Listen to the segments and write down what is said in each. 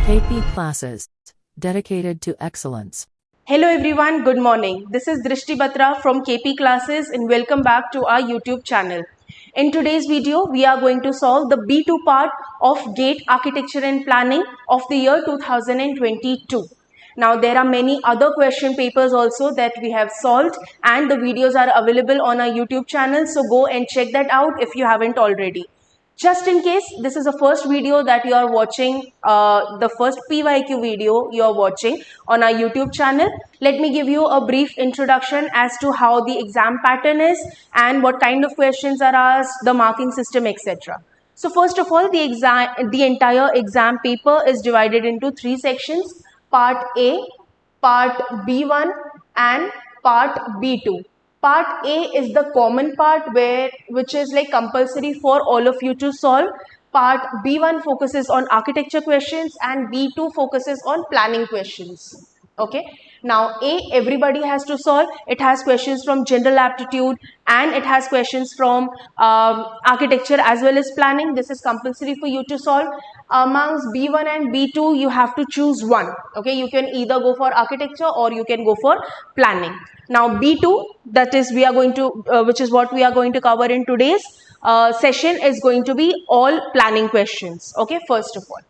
KP classes dedicated to excellence. Hello everyone, good morning. This is Drishti Batra from KP classes and welcome back to our YouTube channel. In today's video, we are going to solve the B2 part of GATE Architecture and Planning of the year 2022. Now there are many other question papers also that we have solved and the videos are available on our YouTube channel. So go and check that out if you haven't already. Just in case this is the first video that you are watching, the first PYQ video you are watching on our YouTube channel, let me give you a brief introduction as to how the exam pattern is and what kind of questions are asked, the marking system, etc. So first of all, the entire exam paper is divided into three sections: Part A, Part B1 and Part B2. Part A is the common part which is like compulsory for all of you to solve. Part B1 focuses on architecture questions and B2 focuses on planning questions. Okay. Now A, everybody has to solve. It has questions from general aptitude and it has questions from architecture as well as planning. This is compulsory for you to solve. Amongst B1 and B2, you have to choose one. Okay, you can either go for architecture or you can go for planning. Now B2, that is we are going to, which is what we are going to cover in today's session, is going to be all planning questions. Okay, first of all.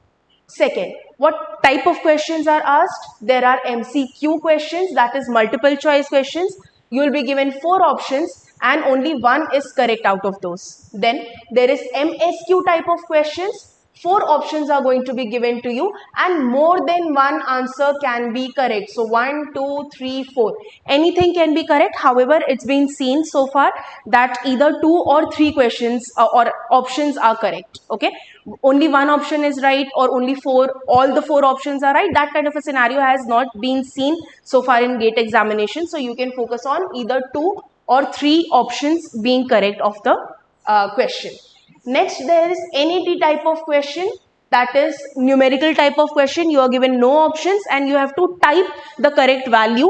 Second, what type of questions are asked? There are MCQ questions, that is multiple choice questions. You will be given 4 options and only one is correct out of those. Then there is MSQ type of questions. 4 options are going to be given to you and more than one answer can be correct. So 1, 2, 3, 4. Anything can be correct. However, it's been seen so far that either 2 or 3 questions or options are correct. Okay. Only one option is right or only 4, all the 4 options are right. That kind of a scenario has not been seen so far in GATE examination. So you can focus on either 2 or 3 options being correct of the question. Next, there is NAT type of question, that is numerical type of question. You are given no options and you have to type the correct value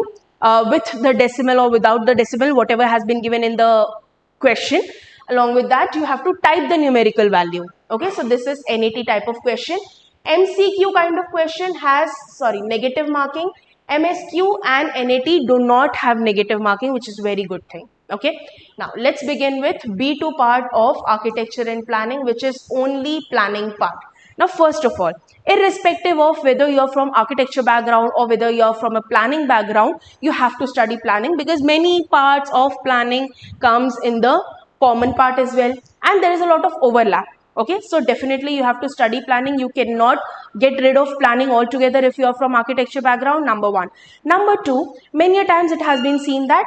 with the decimal or without the decimal, whatever has been given in the question. Along with that, you have to type the numerical value. Okay, so this is NAT type of question. MCQ kind of question has, negative marking. MSQ and NAT do not have negative marking, which is very good thing. Okay, now let's begin with B2 part of architecture and planning, which is only planning part. Now, first of all, irrespective of whether you're from architecture background or whether you're from a planning background, you have to study planning because many parts of planning comes in the common part as well and there is a lot of overlap. Okay, so definitely you have to study planning. You cannot get rid of planning altogether if you are from architecture background, number one. Number two, many a times it has been seen that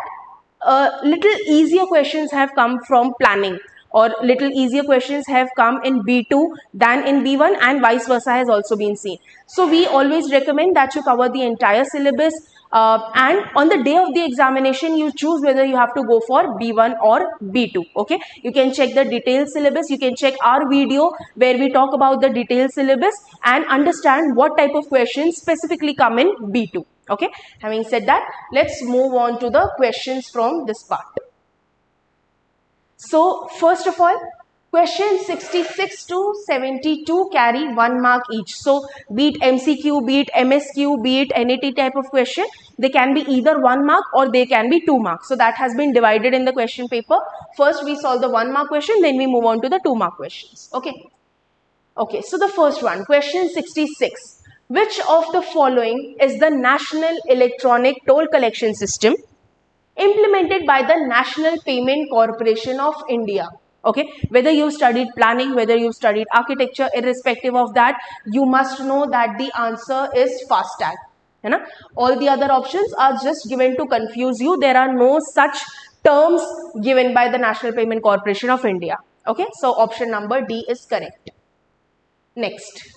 little easier questions have come from planning or little easier questions have come in B2 than in B1 and vice versa has also been seen. So we always recommend that you cover the entire syllabus and on the day of the examination you choose whether you have to go for B1 or B2. Okay, you can check the detailed syllabus, you can check our video where we talk about the detailed syllabus and understand what type of questions specifically come in B2. Okay, having said that, let's move on to the questions from this part. So first of all, questions 66 to 72 carry 1 mark each. So be it MCQ, be it MSQ, be it NAT type of question, they can be either 1 mark or they can be 2 marks. So that has been divided in the question paper. First we solve the 1 mark question, then we move on to the 2 mark questions. Okay. Okay, so the first one, question 66. Which of the following is the National Electronic Toll Collection System implemented by the National Payment Corporation of India? Okay, whether you studied planning, whether you studied architecture, irrespective of that, you must know that the answer is FASTag. All the other options are just given to confuse you. There are no such terms given by the National Payment Corporation of India. Okay, so option number D is correct. Next.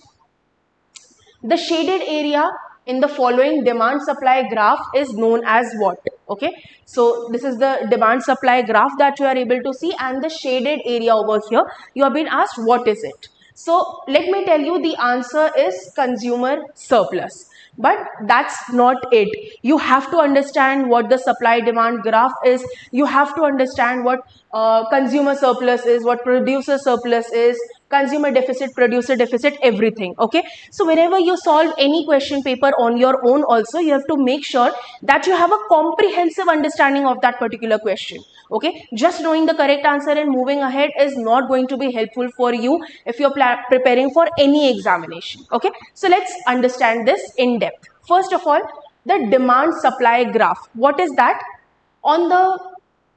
The shaded area in the following demand supply graph is known as what? Okay, so this is the demand supply graph that you are able to see and the shaded area over here, you have been asked what is it. So let me tell you, the answer is consumer surplus. But that's not it. You have to understand what the supply demand graph is. You have to understand what consumer surplus is, what producer surplus is. consumer deficit, producer deficit, everything. Okay, so whenever you solve any question paper on your own also, you have to make sure that you have a comprehensive understanding of that particular question. Okay, just knowing the correct answer and moving ahead is not going to be helpful for you if you're preparing for any examination. Okay, so let's understand this in depth. First of all, the demand supply graph. What is that? On the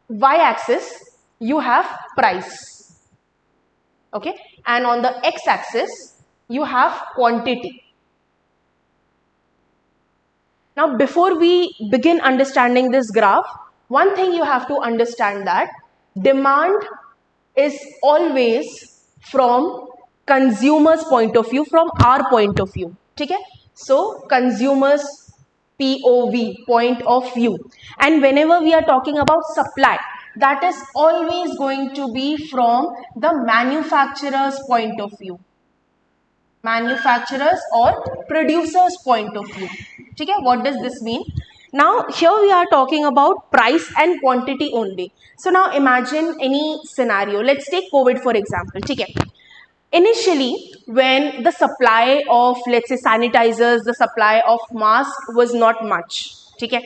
y-axis you have price, okay, and on the x-axis you have quantity. Now before we begin understanding this graph, one thing you have to understand, that demand is always from consumers point of view, from our point of view. Okay, so consumers POV, point of view. And whenever we are talking about supply, that is always going to be from the manufacturer's point of view, manufacturers or producers point of view. Okay, what does this mean? Now here we are talking about price and quantity only. So now imagine any scenario. Let's take COVID for example. Okay, initially when the supply of, let's say, sanitizers, the supply of masks was not much. Okay,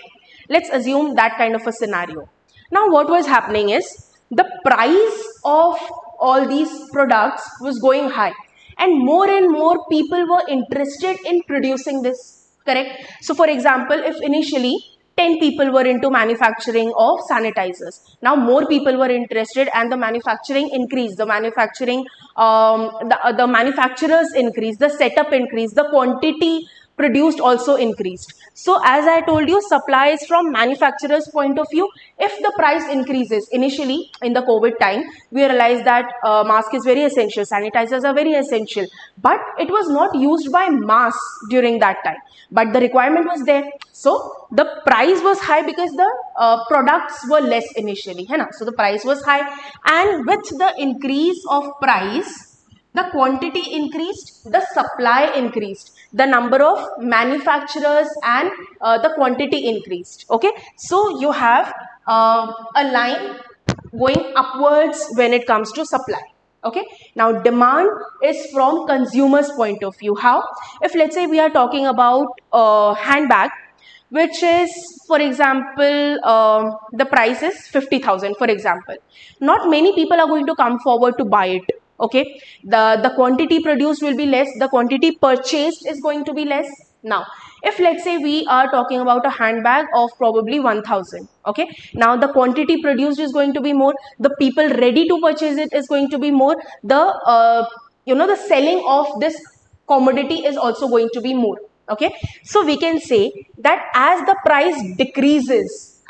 let's assume that kind of a scenario. Now what was happening is the price of all these products was going high, and more people were interested in producing this, correct? So for example, if initially 10 people were into manufacturing of sanitizers, now more people were interested and the manufacturing increased, the manufacturing the manufacturers increased, the setup increased, the quantity produced also increased. So as I told you, supply is from manufacturers point of view. If the price increases, initially in the COVID time we realized that mask is very essential, sanitizers are very essential, but it was not used by mass during that time, but the requirement was there. So the price was high because the products were less initially, है ना? So the price was high, and with the increase of price, the quantity increased, the supply increased, the number of manufacturers and the quantity increased. Okay, so you have a line going upwards when it comes to supply. Okay, now demand is from consumers point of view. How? If let's say we are talking about handbag, which is, for example, the price is 50,000 for example, not many people are going to come forward to buy it. Okay, the quantity produced will be less, the quantity purchased is going to be less. Now if let's say we are talking about a handbag of probably 1,000, okay, now the quantity produced is going to be more, the people ready to purchase it is going to be more, the the selling of this commodity is also going to be more. Okay, so we can say that as the price decreases,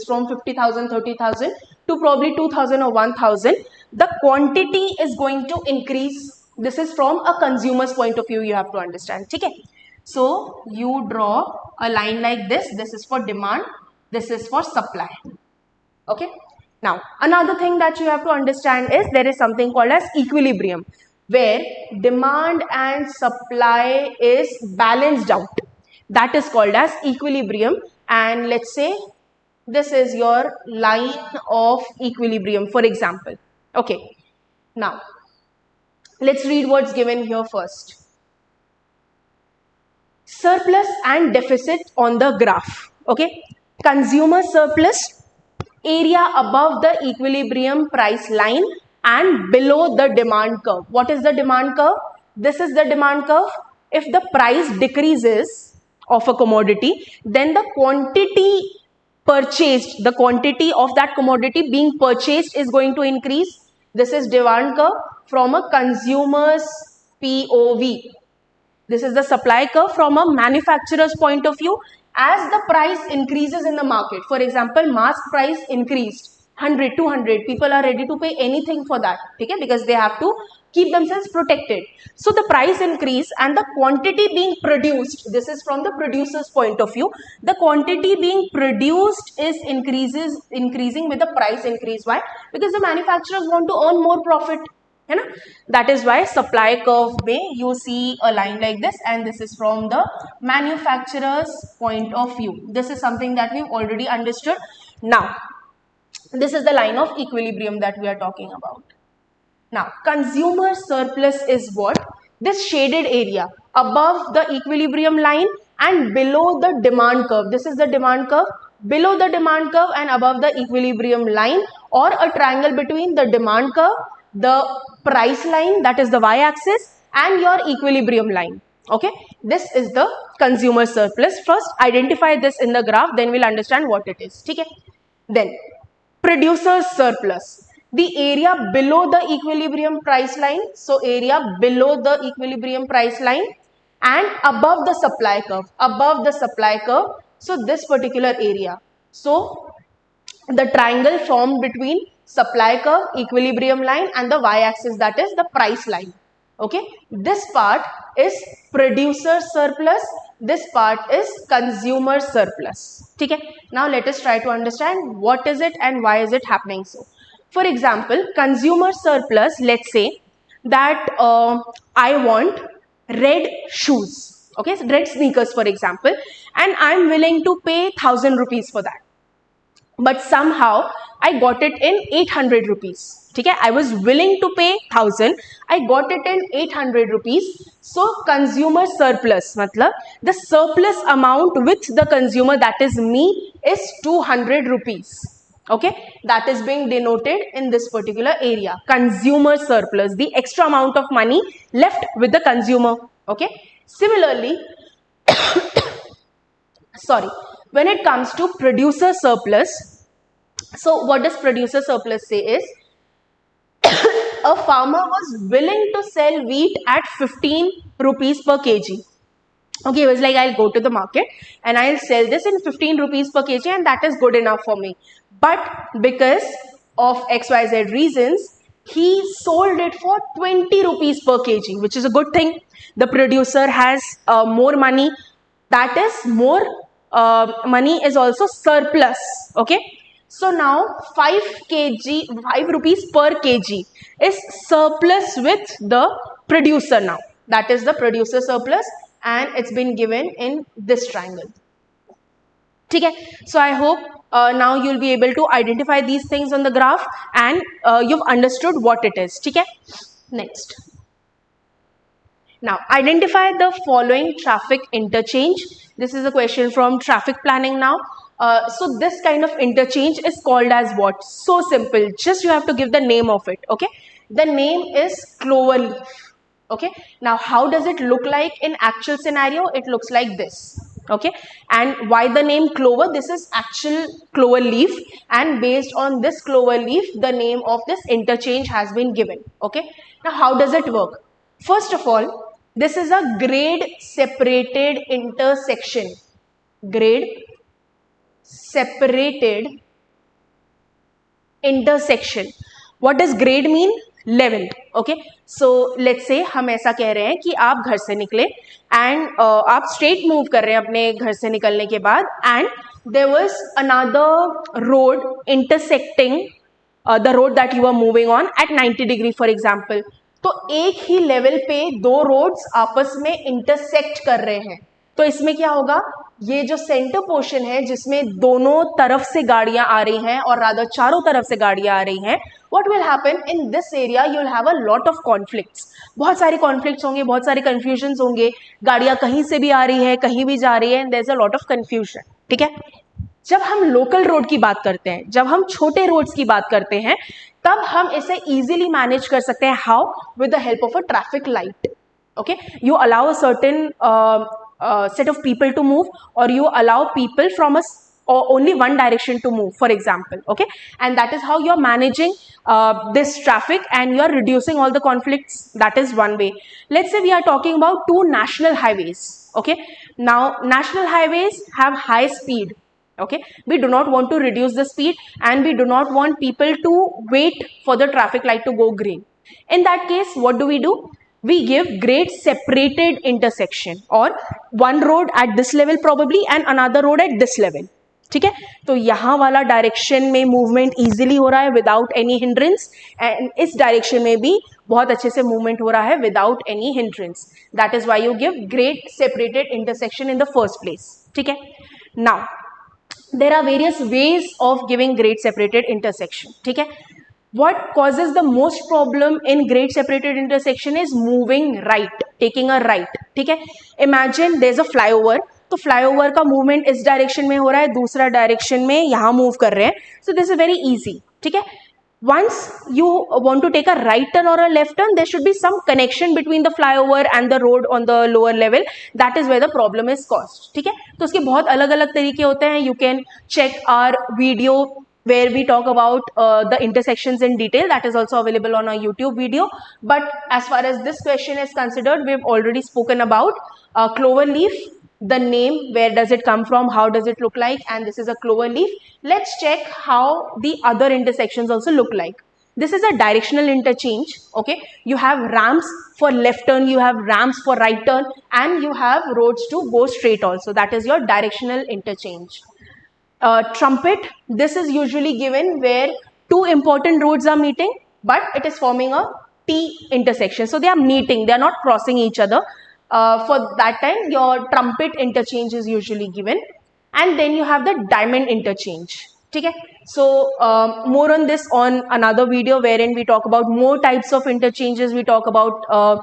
from 50,000, 30,000 to probably 2,000 or 1,000, the quantity is going to increase. This is from a consumer's point of view, you have to understand. Okay, so you draw a line like this. This is for demand, this is for supply. Okay, now another thing that you have to understand is there is something called as equilibrium, where demand and supply is balanced out. That is called as equilibrium. And let's say this is your line of equilibrium, for example. Okay, now let's read what's given here first. Surplus and deficit on the graph. Okay, consumer surplus, area above the equilibrium price line and below the demand curve. What is the demand curve? This is the demand curve. If the price decreases of a commodity, then the quantity purchased, the quantity of that commodity being purchased is going to increase. This is demand curve from a consumer's POV. This is the supply curve from a manufacturer's point of view. As the price increases in the market, for example, mask price increased 100, 200, people are ready to pay anything for that, okay, because they have to keep themselves protected. So the price increase and the quantity being produced, this is from the producer's point of view, the quantity being produced is increasing with the price increase. Why? Because the manufacturers want to earn more profit. That is why supply curve mein you see a line like this, and this is from the manufacturer's point of view. This is something that we've already understood. Now this is the line of equilibrium that we are talking about. Now consumer surplus is what? This shaded area above the equilibrium line and below the demand curve. This is the demand curve, below the demand curve and above the equilibrium line, or a triangle between the demand curve, the price line, that is the y-axis, and your equilibrium line. Okay, this is the consumer surplus. First identify this in the graph, then we'll understand what it is. Okay, then producer's surplus, the area below the equilibrium price line, so area below the equilibrium price line and above the supply curve, above the supply curve, so this particular area, so the triangle formed between supply curve, equilibrium line and the y-axis, that is the price line. Okay, this part is producer surplus, this part is consumer surplus. Okay, now let us try to understand what is it and why is it happening so. For example, consumer surplus, let's say that I want red shoes, okay, so red sneakers for example, and I'm willing to pay 1000 rupees for that, but somehow I got it in 800 rupees. Okay, I was willing to pay 1000, I got it in 800 rupees. So consumer surplus, matlab the surplus amount with the consumer, that is me, is 200 rupees. Okay, that is being denoted in this particular area, consumer surplus, the extra amount of money left with the consumer. Okay, similarly, sorry, when it comes to producer surplus, so what does producer surplus say is, a farmer was willing to sell wheat at 15 rupees per kg. Okay, he was like, I'll go to the market and I'll sell this in 15 rupees per kg and that is good enough for me. But because of XYZ reasons, he sold it for 20 rupees per kg, which is a good thing. The producer has more money, that is more money is also surplus. Okay, so now 5 rupees per kg is surplus with the producer now. That is the producer surplus and it's been given in this triangle. Okay, so I hope now you'll be able to identify these things on the graph and you've understood what it is. Okay, next. Now identify the following traffic interchange. This is a question from traffic planning now. So this kind of interchange is called as what? So simple, just you have to give the name of it. Okay, the name is clover leaf. Okay, now how does it look like in actual scenario? It looks like this. Okay, and why the name clover? This is actual clover leaf, and based on this clover leaf, the name of this interchange has been given. Okay, now how does it work? First of all, this is a grade separated intersection. Grade separated intersection. What does grade mean? Level. Okay, so let's say हम ऐसा कह रहे हैं कि आप घर से निकले and आप straight move कर रहे हैं अपने घर से निकलने के बाद, and there was another road intersecting the road that you are moving on at 90 degree for example. तो एक ही लेवल पे दो रोड्स आपस में इंटरसेक्ट कर रहे हैं, तो इसमें क्या होगा, ये जो सेंटर पोर्शन है जिसमें दोनों तरफ से गाड़ियां आ रही हैं और रादर चारों तरफ से गाड़ियां आ रही हैं, what will happen in this area, you will have a lot of conflicts. बहुत सारे कॉन्फ्लिक्ट्स होंगे, बहुत सारे कंफ्यूजन्स होंगे, गाड़ियां कहीं से भी आ रही है कहीं भी जा रही है, and there is a lot of confusion. ठीक है, जब हम लोकल रोड की बात करते हैं, जब हम छोटे रोड्स की बात करते हैं, तब हम इसे इजीली मैनेज कर सकते हैं. How? With the help of a traffic light. Okay, you allow a certain set of people to move, or you allow people from only one direction to move, for example. Okay, and that is how you're managing this traffic and you're reducing all the conflicts. That is one way. Let's say we are talking about two national highways. Okay, now national highways have high speed. Okay, we do not want to reduce the speed and we do not want people to wait for the traffic light to go green. In that case, what do? We give grade separated intersection, or one road at this level probably and another road at this level. ठीक है, तो यहाँ वाला direction में movement easily हो रहा है without any hindrance, and इस डायरेक्शन में भी बहुत अच्छे से मूवमेंट हो रहा है without any hindrance. That is why you give grade separated intersection in the first place. ठीक है, now there are various ways of giving grade separated intersection. ठीक है, what causes the most problem in grade separated intersection is moving right, taking a right. ठीक है, imagine there's a flyover, तो flyover का movement इस direction में हो रहा है, दूसरा direction में यहाँ move कर रहे हैं, so this is very easy. ठीक है, once you want to take a right turn or a left turn, there should be some connection between the flyover and the road on the lower level. That is where the problem is caused. ठीक है, तो उसके बहुत अलग अलग तरीके होते हैं. You can check our video where we talk about the intersections in detail. That is also available on our YouTube video. But as far as this question is considered, we've already spoken about clover leaf, the name, where does it come from, how does it look like, and this is a clover leaf. Let's check how the other intersections also look like. This is a directional interchange. Okay, you have ramps for left turn, you have ramps for right turn, and you have roads to go straight also. That is your directional interchange. Trumpet, this is usually given where two important roads are meeting, but it is forming a T intersection. So they are meeting, they are not crossing each other. For that time, your trumpet interchange is usually given. And then you have the diamond interchange. Okay? So more on this on another video wherein we talk about more types of interchanges. We talk about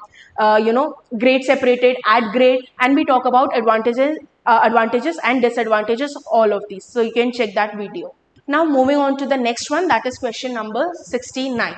grade separated, at grade, and we talk about advantages and disadvantages of all of these. So you can check that video. Now moving on to the next one, that is question number 69.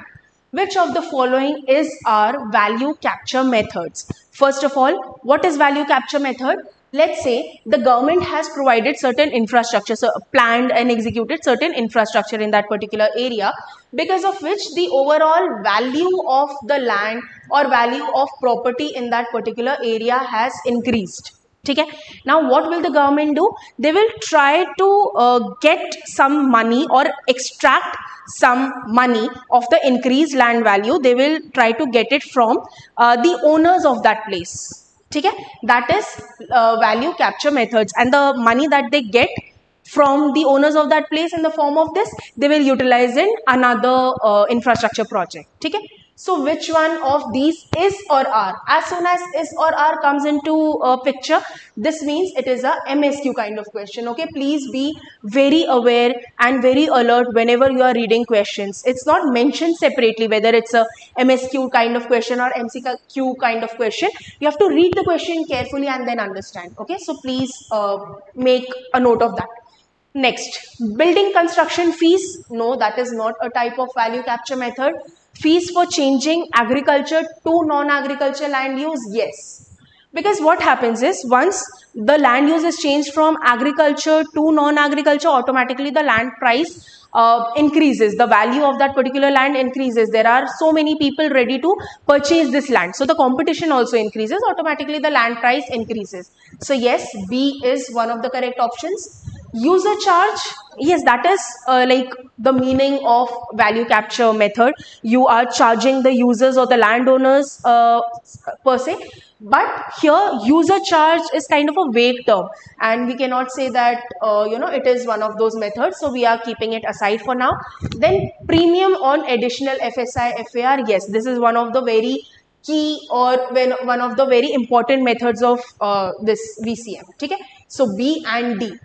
Which of the following is our value capture methods? First of all, what is value capture method? Let's say the government has provided certain infrastructure, so planned and executed certain infrastructure in that particular area, because of which the overall value of the land or value of property in that particular area has increased. Okay? Now what will the government do? They will try to get some money or extract some money of the increased land value. They will try to get it from the owners of that place. Okay? That is value capture methods, and the money that they get from the owners of that place in the form of this, they will utilize in another infrastructure project. Okay? So which one of these is or are? As soon as is or are comes into a picture, this means it is a MSQ kind of question. Okay, please be very aware and very alert whenever you are reading questions. It's not mentioned separately whether it's a MSQ kind of question or MCQ kind of question. You have to read the question carefully and then understand. Okay, so please make a note of that. Next, building construction fees. No, that is not a type of value capture method. Fees for changing agriculture to non-agriculture land use, yes. Because what happens is, once the land use is changed from agriculture to non-agriculture, automatically the land price increases. The value of that particular land increases. There are so many people ready to purchase this land. So the competition also increases. Automatically the land price increases. So yes, B is one of the correct options. User charge, yes, that is like the meaning of value capture method. You are charging the users or the landowners per se, but here user charge is kind of a vague term, and we cannot say that it is one of those methods, so we are keeping it aside for now. Then premium on additional FSI FAR, yes, this is one of the very key or one of the very important methods of this VCM. Okay, so B and D.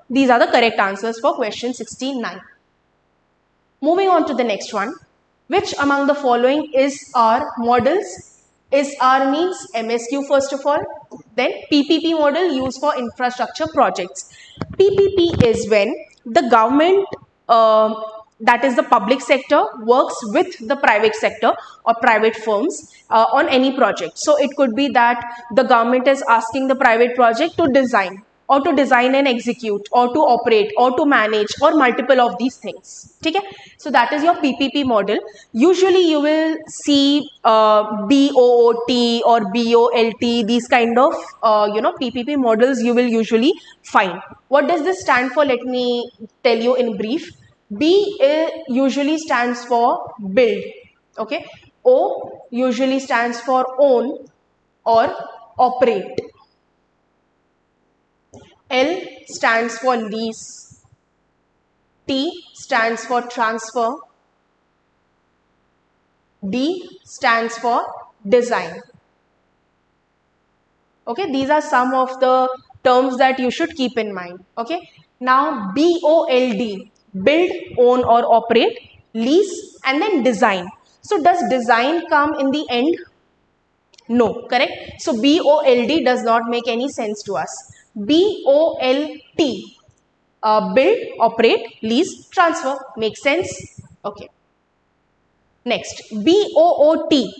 These are the correct answers for question 69. Moving on to the next one. Which among the following is our models? Is our means MSQ first of all. Then PPP model used for infrastructure projects. PPP is when the government, that is the public sector, works with the private sector or private firms on any project. So it could be that the government is asking the private project to design, or to design and execute, or to operate, or to manage, or multiple of these things. Okay? So that is your PPP model. Usually you will see BOOT or BOLT, these kind of PPP models you will usually find. What does this stand for? Let me tell you in brief. B usually stands for build. Okay? O usually stands for own or operate. L stands for lease. T stands for transfer. D stands for design. Okay, these are some of the terms that you should keep in mind. Okay, now BOLD. build, own or operate, lease, and then design. So does design come in the end? No, correct? So BOLD does not make any sense to us. BOLT, build, operate, lease, transfer. Makes sense? Okay. Next, BOOT.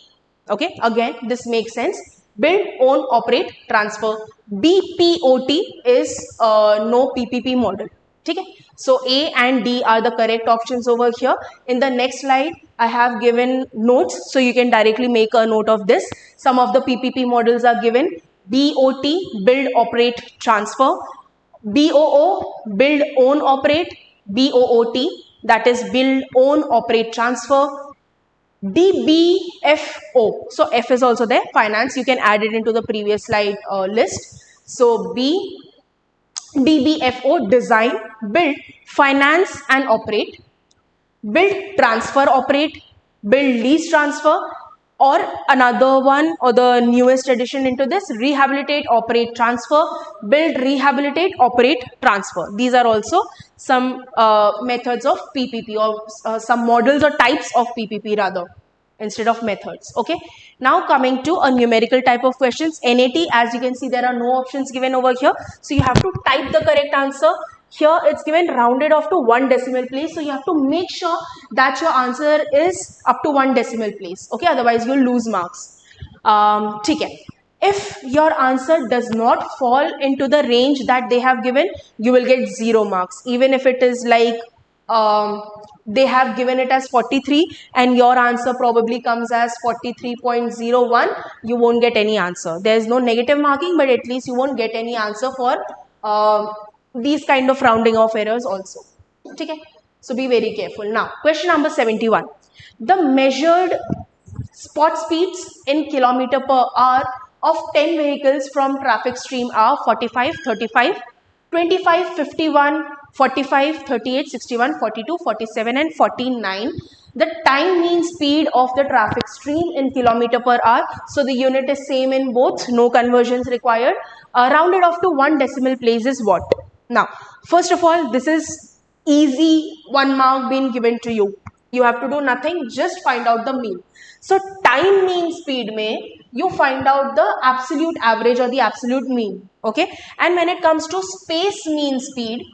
Okay, again, this makes sense. Build, own, operate, transfer. BPOT is no PPP model. Okay, so A and D are the correct options over here. In the next slide, I have given notes, so you can directly make a note of this. Some of the PPP models are given. BOT, build, operate, transfer. BOO, build, own, operate. BOOT, that is build, own, operate, transfer. DBFO. So F is also there. Finance. You can add it into the previous slide list. So DBFO, design, build, finance and operate. Build, transfer, operate. Build, lease, transfer. Or another one, or the newest addition into this, rehabilitate, operate, transfer. Build, rehabilitate, operate, transfer. These are also some methods of PPP, or some models or types of PPP rather, instead of methods. Okay, now coming to a numerical type of questions. NAT, as you can see, there are no options given over here, so you have to type the correct answer. Here it's given rounded off to 1 decimal place, so you have to make sure that your answer is up to 1 decimal place. Okay, otherwise you'll lose marks. Okay. If your answer does not fall into the range that they have given, you will get 0 marks. Even if it is like they have given it as 43 and your answer probably comes as 43.01, you won't get any answer. There is no negative marking, but at least you won't get any answer for these kind of rounding off errors also. Okay, so be very careful. Now question number 71. The measured spot speeds in kilometer per hour of 10 vehicles from traffic stream are 45, 35, 25, 51, 45, 38, 61, 42, 47 and 49. The time mean speed of the traffic stream in kilometer per hour. So the unit is same in both, no conversions required. Rounded off to 1 decimal place is what? Now, first of all, this is easy 1 mark being given to you. You have to do nothing, just find out the mean. So time mean speed mein you find out the absolute average or the absolute mean. Okay, and when it comes to space mean speed,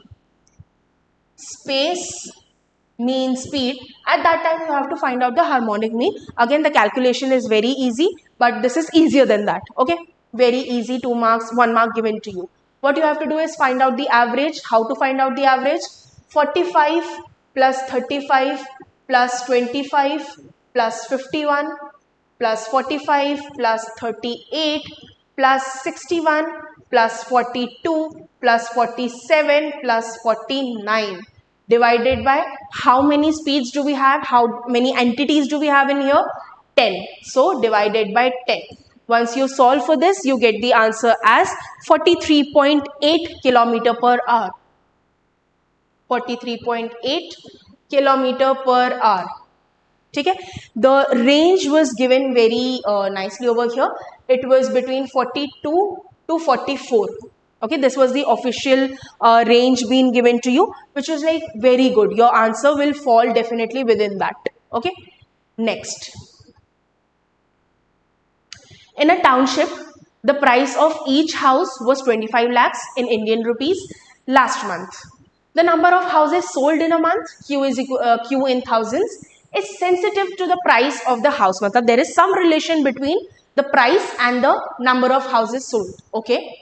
at that time you have to find out the harmonic mean. Again, the calculation is very easy, but this is easier than that. Okay, very easy, 2 marks, 1 mark given to you. What you have to do is find out the average. How to find out the average? 45 plus 35 plus 25 plus 51 plus 45 plus 38 plus 61 plus 42 plus 47 plus 49 divided by how many speeds do we have? How many entities do we have in here? 10. So divided by 10. Once you solve for this, you get the answer as 43.8 kilometer per hour. 43.8 kilometer per hour. Okay? The range was given very nicely over here. It was between 42 to 44. Okay, this was the official range being given to you, which was like very good. Your answer will fall definitely within that. Okay, next. In a township, the price of each house was 25 lakhs in Indian rupees last month. The number of houses sold in a month, Q in thousands, is sensitive to the price of the house. Matlab, there is some relation between the price and the number of houses sold. Okay,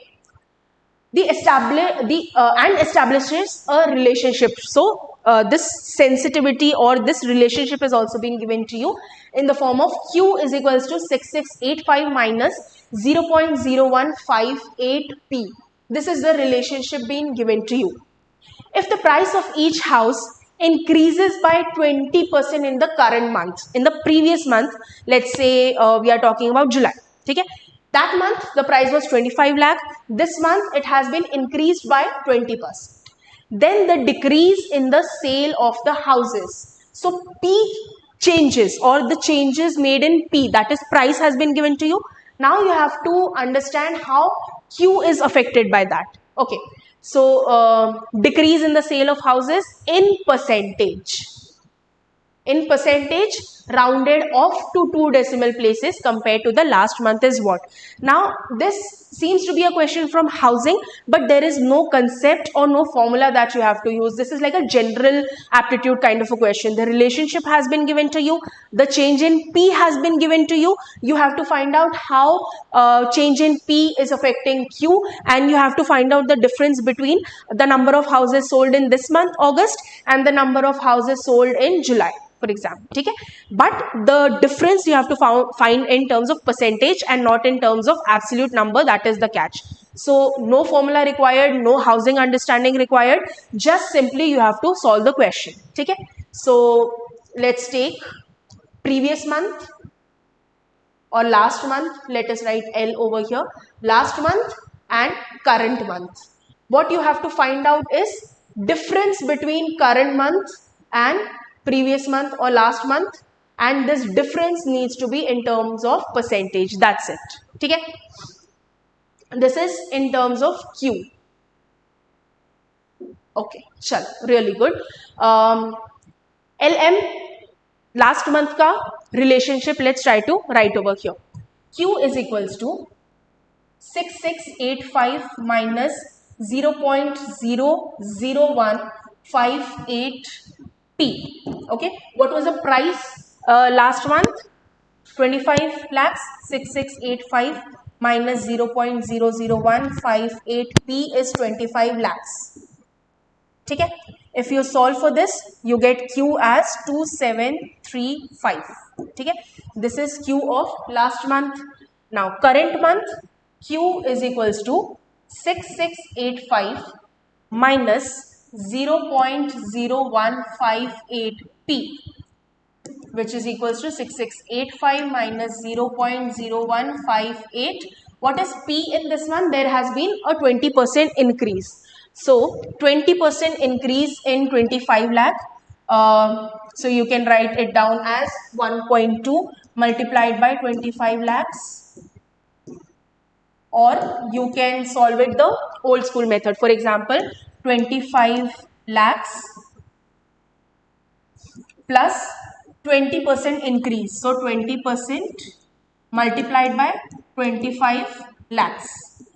and establishes a relationship. So this sensitivity or this relationship is also being given to you in the form of Q is equals to 6685 minus 0.0158p. This is the relationship being given to you. If the price of each house increases by 20% in the current month, in the previous month, let's say we are talking about July. Okay? That month the price was 25 lakh. This month it has been increased by 20%. Then the decrease in the sale of the houses. So P changes, or the changes made in P, that is price, has been given to you. Now you have to understand how Q is affected by that. Okay. So decrease in the sale of houses in percentage. In percentage, rounded off to 2 decimal places compared to the last month is what? Now this seems to be a question from housing, but there is no concept or no formula that you have to use. This is like a general aptitude kind of a question. The relationship has been given to you, the change in P has been given to you. You have to find out how change in P is affecting Q, and you have to find out the difference between the number of houses sold in this month August and the number of houses sold in July, for example. Okay, but the difference you have to find in terms of percentage and not in terms of absolute number. That is the catch. So no formula required, no housing understanding required, just simply you have to solve the question. Okay, so let's take previous month or last month. Let us write L over here. Last month and current month. What you have to find out is difference between current month and previous month or last month, and this difference needs to be in terms of percentage. That's it. Okay? This is in terms of Q. Okay, chalo, really good. LM, last month ka relationship, let's try to write over here. Q is equals to 6685 minus 0.00158P. Okay, what was the price last month? 25 lakhs. 6685 minus 0.00158P is 25 lakhs. ठीक है? If you solve for this, you get Q as 2735. ठीक है? This is Q of last month. Now current month, Q is equals to 6685 minus 0.0158P, which is equals to 6685 minus 0.0158. What is P in this one? There has been a 20% increase. So 20% increase in 25 lakh. So you can write it down as 1.2 multiplied by 25 lakhs. Or you can solve it the old school method. For example, 25 lakhs plus 20% increase. So 20% multiplied by 25 lakhs.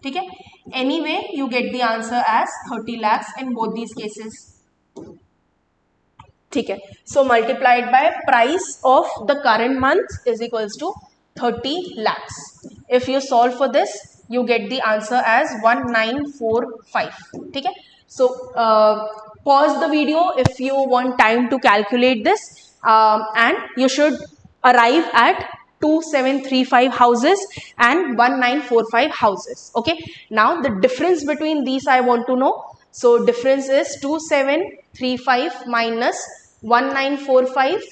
ठीक है? Anyway, you get the answer as 30 lakhs in both these cases. ठीक है? So multiplied by price of the current month is equals to 30 lakhs. If you solve for this, you get the answer as 1945. ठीक है? So pause the video if you want time to calculate this, and you should arrive at 2735 houses and 1945 houses. Okay, now the difference between these I want to know. So difference is 2735 minus 1945.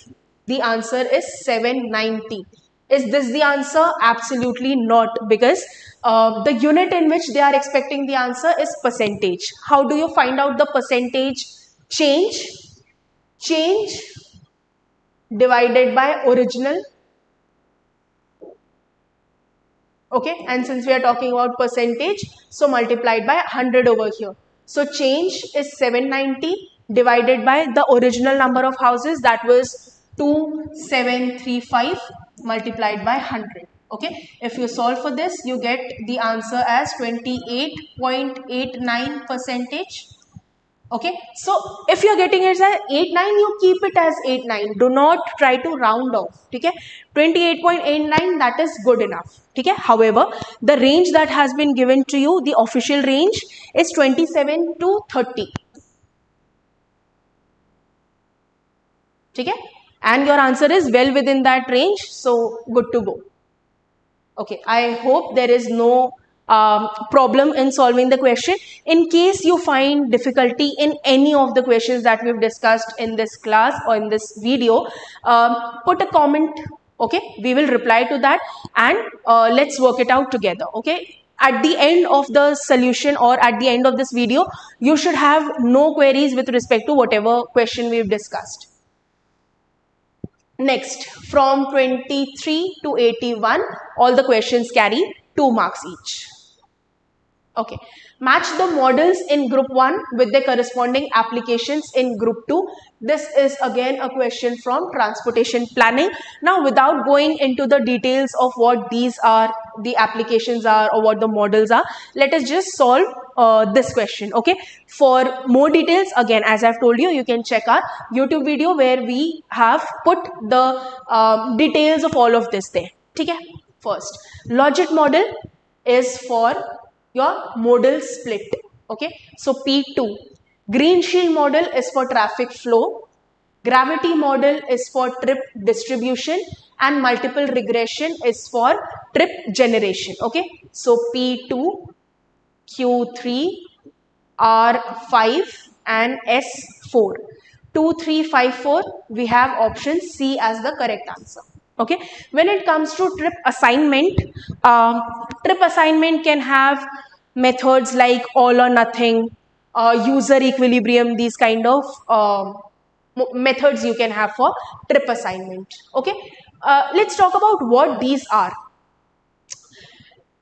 The answer is 790. Is this the answer? Absolutely not, because the unit in which they are expecting the answer is percentage. How do you find out the percentage change? Change divided by original. Okay, and since we are talking about percentage, so multiplied by 100 over here. So change is 790 divided by the original number of houses, that was 2735 multiplied by 100. Okay, if you solve for this, you get the answer as 28.89 percentage. Okay, so if you're getting it as 89, you keep it as 89. Do not try to round off. Okay, 28.89, that is good enough. Okay, however, the range that has been given to you, the official range is 27 to 30. Okay, and your answer is well within that range, so good to go. Okay, I hope there is no problem in solving the question. In case you find difficulty in any of the questions that we've discussed in this class or in this video, put a comment. Okay, we will reply to that, and let's work it out together. Okay, at the end of the solution or at the end of this video, you should have no queries with respect to whatever question we've discussed. Next, from 23 to 81, all the questions carry 2 marks each. Okay. Match the models in group 1 with the corresponding applications in group 2. This is again a question from transportation planning. Now, without going into the details of what these are, the applications are, or what the models are, let us just solve this question. Okay. For more details, again, as I've told you, you can check our YouTube video where we have put the details of all of this there. Okay. First, logic model is for your modal split. Okay, so P2. Green shield model is for traffic flow. Gravity model is for trip distribution, and multiple regression is for trip generation. Okay, so P2, Q3, R5 and S4. 2, 3, 5, 4, we have option C as the correct answer. Okay, when it comes to trip assignment can have methods like all or nothing, user equilibrium, these kind of methods you can have for trip assignment. Okay, let's talk about what these are.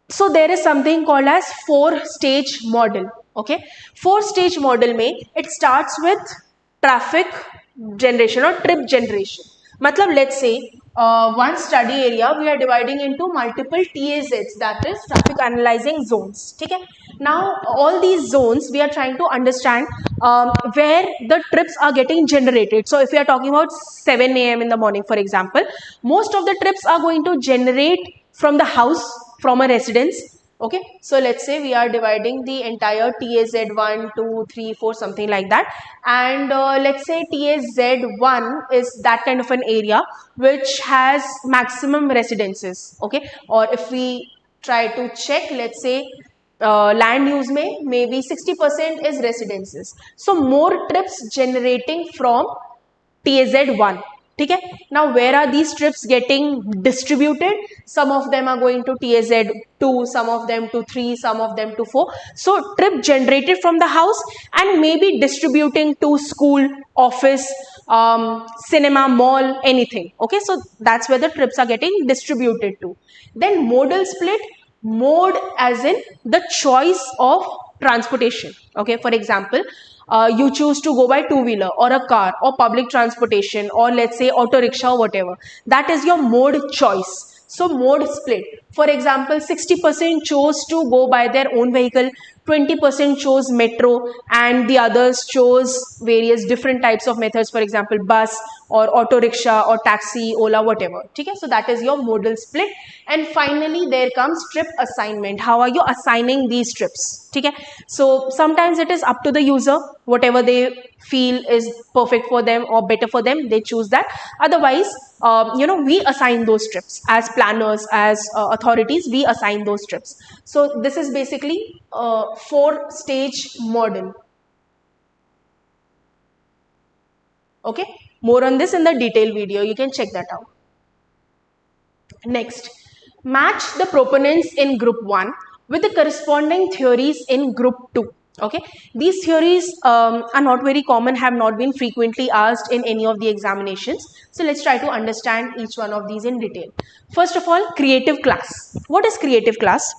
So there is something called as 4-stage model. Okay, 4-stage model mein it starts with traffic generation or trip generation. Matlab, let's say one study area we are dividing into multiple TAZs, that is traffic analyzing zones. Okay, now all these zones we are trying to understand where the trips are getting generated. So if we are talking about 7 a.m. in the morning, for example, most of the trips are going to generate from the house, from a residence. Okay, so let's say we are dividing the entire TAZ 1, 2, 3, 4, something like that, and let's say TAZ 1 is that kind of an area which has maximum residences. Okay, or if we try to check, let's say land use maybe 60% is residences, so more trips generating from TAZ1. Okay, now where are these trips getting distributed? Some of them are going to TAZ2, some of them to 3, some of them to 4. So trip generated from the house and maybe distributing to school, office, cinema, mall, anything. Okay, so that's where the trips are getting distributed to. Then modal split, mode as in the choice of transportation. Okay, for example, you choose to go by two-wheeler or a car or public transportation, or let's say auto rickshaw or whatever. That is your mode choice. So mode split. For example, 60% chose to go by their own vehicle, 20% chose metro, and the others chose various different types of methods, for example, bus or auto rickshaw or taxi, Ola, whatever. Okay, so that is your modal split. And finally, there comes trip assignment. How are you assigning these trips? Okay, so sometimes it is up to the user, whatever they feel is perfect for them or better for them, they choose that. Otherwise, we assign those trips as planners, as authorities, we assign those trips. So this is basically a 4-stage model. Okay, more on this in the detailed video, you can check that out. Next, match the proponents in group 1 with the corresponding theories in group 2. Okay, these theories are not very common, have not been frequently asked in any of the examinations. So let's try to understand each one of these in detail. First of all, creative class. What is creative class?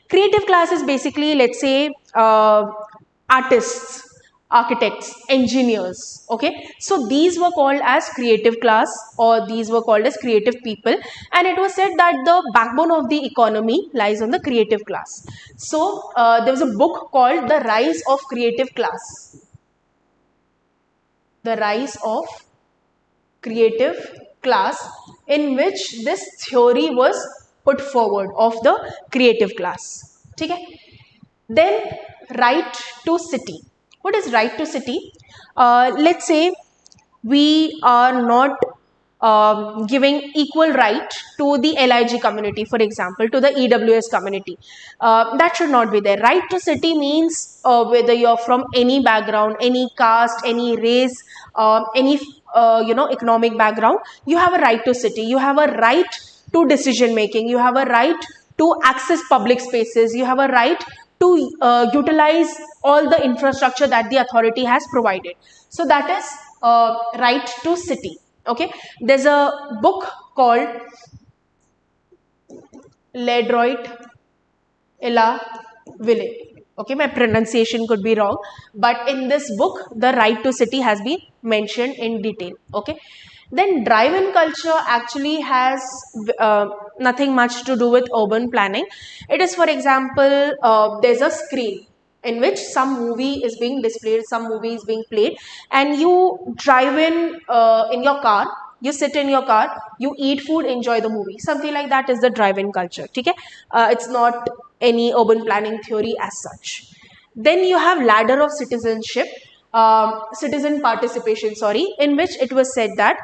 Creative class is basically, let's say, artists, architects, engineers. Okay, so these were called as creative class, or these were called as creative people, and it was said that the backbone of the economy lies on the creative class. So there was a book called The Rise of Creative Class. The Rise of Creative Class, in which this theory was put forward of the creative class. Okay? Then right to city. What is right to city? Let's say we are not giving equal right to the LIG community, for example, to the EWS community. That should not be there. Right to city means whether you're from any background, any caste, any race, any economic background, you have a right to city. You have a right to decision making. You have a right to access public spaces. You have a right to utilize all the infrastructure that the authority has provided. So that is right to city. Okay, there's a book called Ledroit Illa Ville. Okay, my pronunciation could be wrong, but in this book, the right to city has been mentioned in detail. Okay, then drive-in culture actually has nothing much to do with urban planning. It is, for example, there's a screen in which some movie is being displayed, some movie is being played, and you drive in your car, you sit in your car, you eat food, enjoy the movie. Something like that is the drive-in culture. Okay, it's not any urban planning theory as such. Then you have ladder of citizenship, citizen participation, sorry, in which it was said that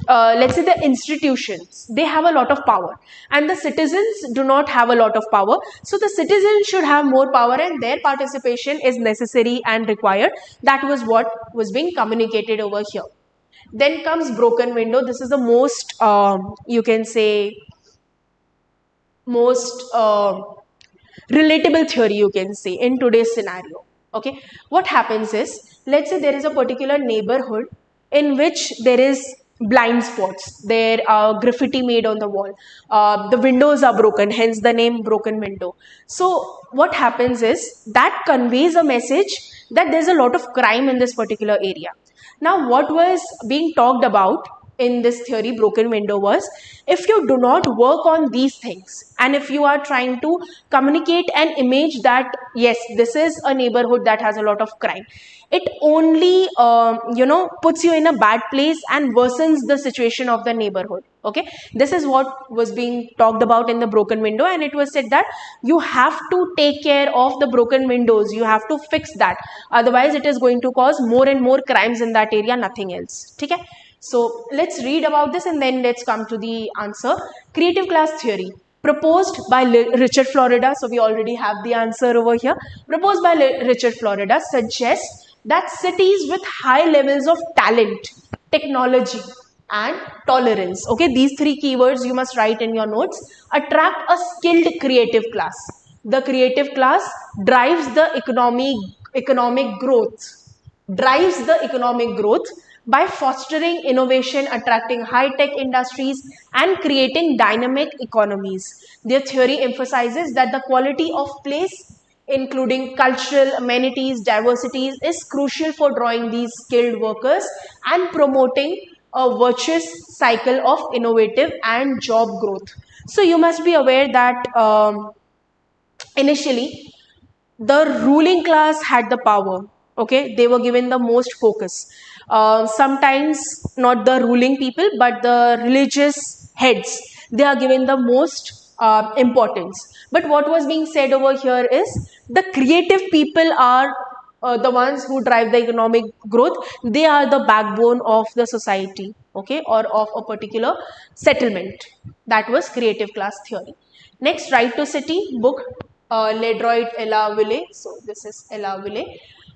let's say the institutions, they have a lot of power and the citizens do not have a lot of power, so the citizens should have more power and their participation is necessary and required. That was what was being communicated over here. Then comes broken window. This is the most you can say most relatable theory, you can say, in today's scenario. Okay, what happens is, let's say there is a particular neighborhood in which there is blind spots, there are graffiti made on the wall, the windows are broken, hence the name broken window. So what happens is that conveys a message that there's a lot of crime in this particular area. Now, what was being talked about in this theory, broken window, was if you do not work on these things and if you are trying to communicate an image that yes, this is a neighborhood that has a lot of crime, it only puts you in a bad place and worsens the situation of the neighborhood. Okay, this is what was being talked about in the broken window, and it was said that you have to take care of the broken windows, you have to fix that, otherwise it is going to cause more and more crimes in that area, nothing else. Okay, so let's read about this and then let's come to the answer. Creative class theory proposed by Richard Florida. So we already have the answer over here. Proposed by Richard Florida suggests that cities with high levels of talent, technology and tolerance, okay, these three keywords you must write in your notes, attract a skilled creative class. The creative class drives the economic growth, by fostering innovation, attracting high-tech industries, and creating dynamic economies. Their theory emphasizes that the quality of place, including cultural amenities, diversities, is crucial for drawing these skilled workers and promoting a virtuous cycle of innovative and job growth. So you must be aware that initially the ruling class had the power. Okay, they were given the most focus. Sometimes not the ruling people but the religious heads, they are given the most importance. But what was being said over here is the creative people are the ones who drive the economic growth, they are the backbone of the society, okay, or of a particular settlement. That was creative class theory. Next, right to city book, Ledroit Ella Ville, so this is Ella Ville,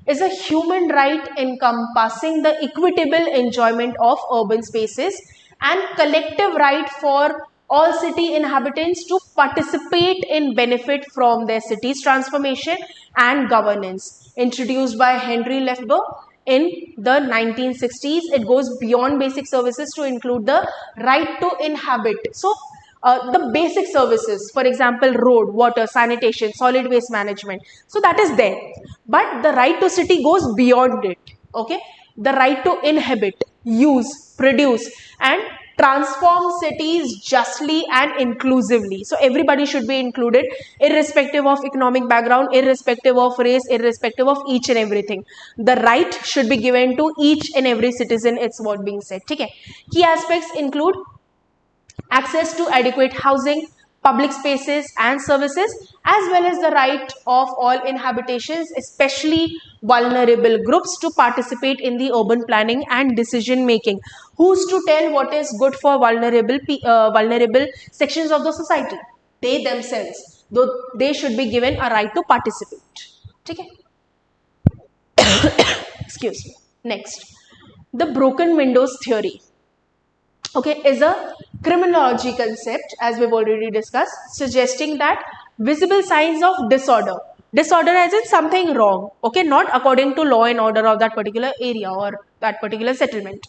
is a human right encompassing the equitable enjoyment of urban spaces and collective right for all city inhabitants to participate in benefit from their city's transformation and governance. Introduced by Henry Lefebvre in the 1960s, it goes beyond basic services to include the right to inhabit. So the basic services, for example, road, water, sanitation, solid waste management. So that is there. But the right to city goes beyond it. Okay, the right to inhabit, use, produce, and transform cities justly and inclusively. So everybody should be included, irrespective of economic background, irrespective of race, irrespective of each and everything. The right should be given to each and every citizen. It's what being said. Okay. Key aspects include access to adequate housing, public spaces and services, as well as the right of all inhabitations, especially vulnerable groups, to participate in the urban planning and decision making. Who's to tell what is good for vulnerable sections of the society? They themselves, though they should be given a right to participate. Okay. Excuse me. Next, the broken windows theory, okay, is a criminology concept, as we've already discussed, suggesting that visible signs of disorder as in something wrong, okay, not according to law and order of that particular area or that particular settlement,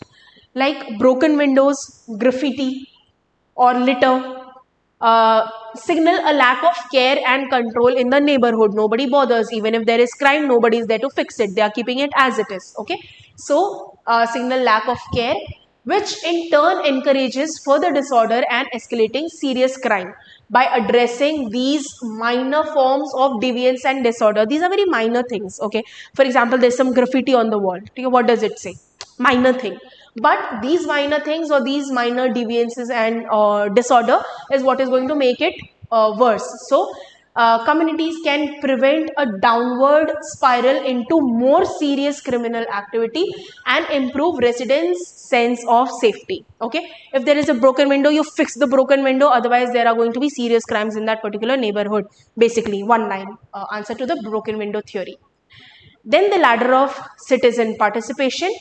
like broken windows, graffiti or litter, signal a lack of care and control in the neighborhood. Nobody bothers. Even if there is crime, nobody is there to fix it. They are keeping it as it is. Okay. So, signal lack of care, which in turn encourages further disorder and escalating serious crime by addressing these minor forms of deviance and disorder. These are very minor things. Okay. For example, there's some graffiti on the wall. Okay, what does it say? Minor thing, but these minor things or these minor deviances and disorder is what is going to make it worse. So communities can prevent a downward spiral into more serious criminal activity and improve residents sense of safety. Okay, if there is a broken window, you fix the broken window, otherwise there are going to be serious crimes in that particular neighborhood. Basically one line answer to the broken window theory. Then the ladder of citizen participation,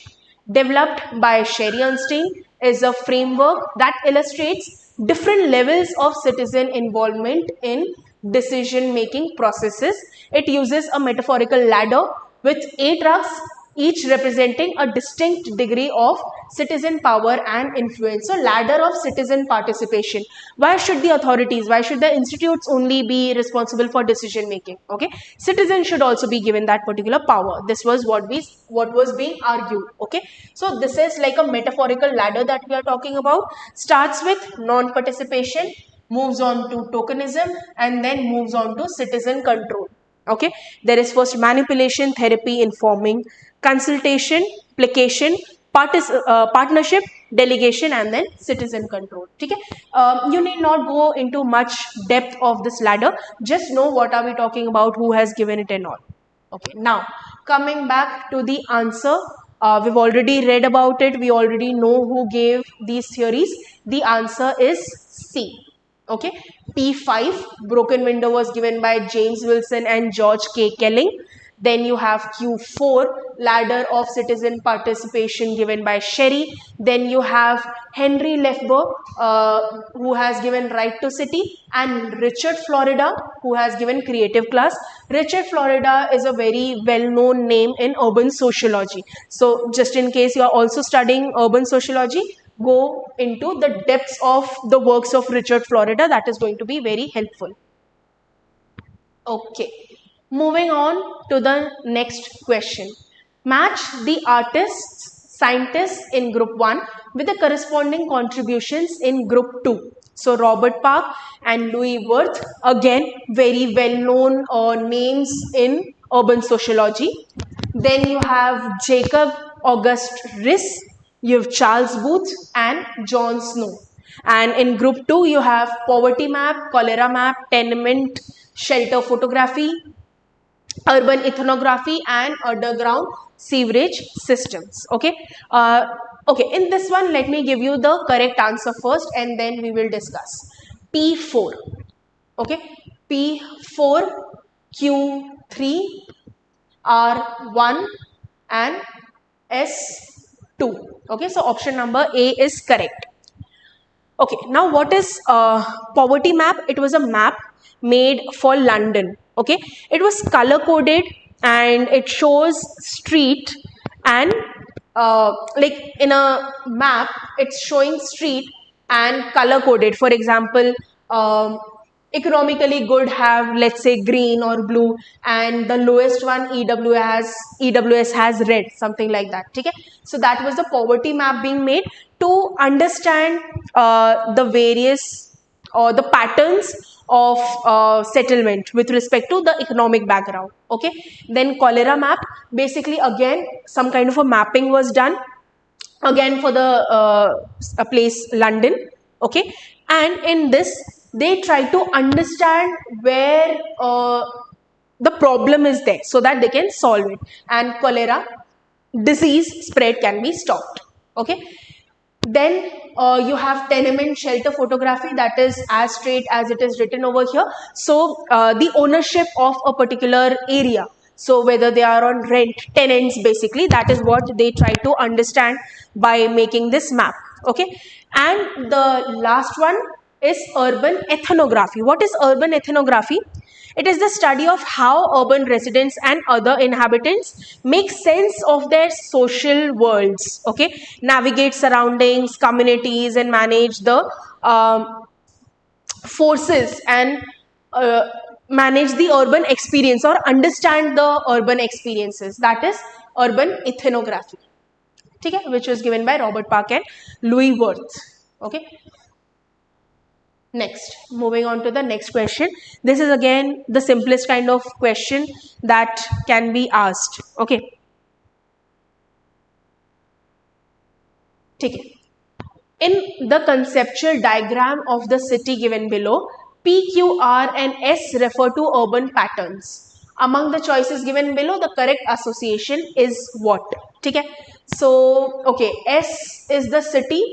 developed by Sherry Einstein, is a framework that illustrates different levels of citizen involvement in decision-making processes. It uses a metaphorical ladder with 8 rungs, each representing a distinct degree of citizen power and influence. So, ladder of citizen participation. Why should the authorities, why should the institutes only be responsible for decision making? Okay, citizens should also be given that particular power. This was what was being argued. Okay, so this is like a metaphorical ladder that we are talking about. Starts with non-participation, moves on to tokenism, and then moves on to citizen control. Okay, there is first manipulation, therapy, informing, consultation, placation, partnership, delegation, and then citizen control. Okay, you need not go into much depth of this ladder. Just know what are we talking about, who has given it and all. Okay, now coming back to the answer, we've already read about it. We already know who gave these theories. The answer is C. Okay, P5, broken window, was given by James Wilson and George K. Kelling. Then you have Q4, ladder of citizen participation, given by Sherry. Then you have Henry Lefebvre, who has given right to city, and Richard Florida, who has given creative class. Richard Florida is a very well-known name in urban sociology. So just in case you are also studying urban sociology, go into the depths of the works of Richard Florida. That is going to be very helpful. Okay, moving on to the next question. Match the artists, scientists in group 1 with the corresponding contributions in group 2. So Robert Park and Louis Wirth, again very well-known names in urban sociology. Then you have Jacob August Riss, you have Charles Booth and John Snow. And in group 2, you have poverty map, cholera map, tenement shelter photography, urban ethnography, and underground sewerage systems. Okay. Okay, in this one, let me give you the correct answer first and then we will discuss. P4. Okay. P4, Q3, R1 and S2. Okay, so option number A is correct. Okay, now what is poverty map? It was a map made for London. Okay, it was color coded and it shows street and like in a map, it's showing street and color coded. For example, economically good have, let's say, green or blue, and the lowest one EWS has red, something like that. Okay, so that was the poverty map being made to understand the various or the patterns of settlement with respect to the economic background. Okay, then cholera map, basically again some kind of a mapping was done again for the place London. Okay, and in this they try to understand where the problem is there so that they can solve it and cholera disease spread can be stopped. Okay, then you have tenement shelter photography, that is as straight as it is written over here. So the ownership of a particular area, so whether they are on rent, tenants, basically that is what they try to understand by making this map. Okay, and the last one is urban ethnography. What is urban ethnography? It is the study of how urban residents and other inhabitants make sense of their social worlds, okay, navigate surroundings, communities, and manage the forces and manage the urban experience or understand the urban experiences. That is urban ethnography. Okay, which was given by Robert Park and Louis Wirth. Okay. Next, moving on to the next question. This is again the simplest kind of question that can be asked. Okay. Take it. In the conceptual diagram of the city given below, P, Q, R and S refer to urban patterns. Among the choices given below, the correct association is what? Okay. So, okay, S is the city.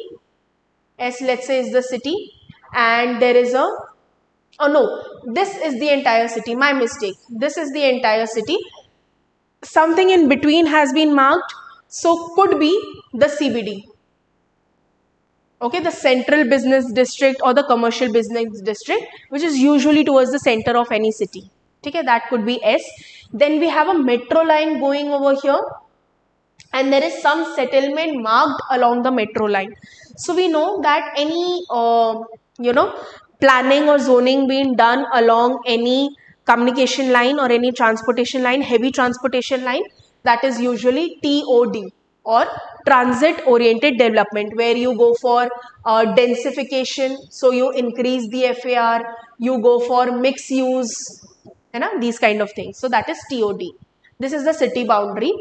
S, let's say, is the city, and there is a, oh no, this is the entire city. My mistake. This is the entire city. Something in between has been marked, so could be the CBD. Okay, the central business district or the commercial business district, which is usually towards the center of any city. Okay, that could be S. Then we have a metro line going over here, and there is some settlement marked along the metro line. So we know that any planning or zoning being done along any communication line or any transportation line, heavy transportation line, that is usually TOD or transit oriented development, where you go for densification, so you increase the FAR, you go for mixed use, these kind of things. So that is TOD. This is the city boundary.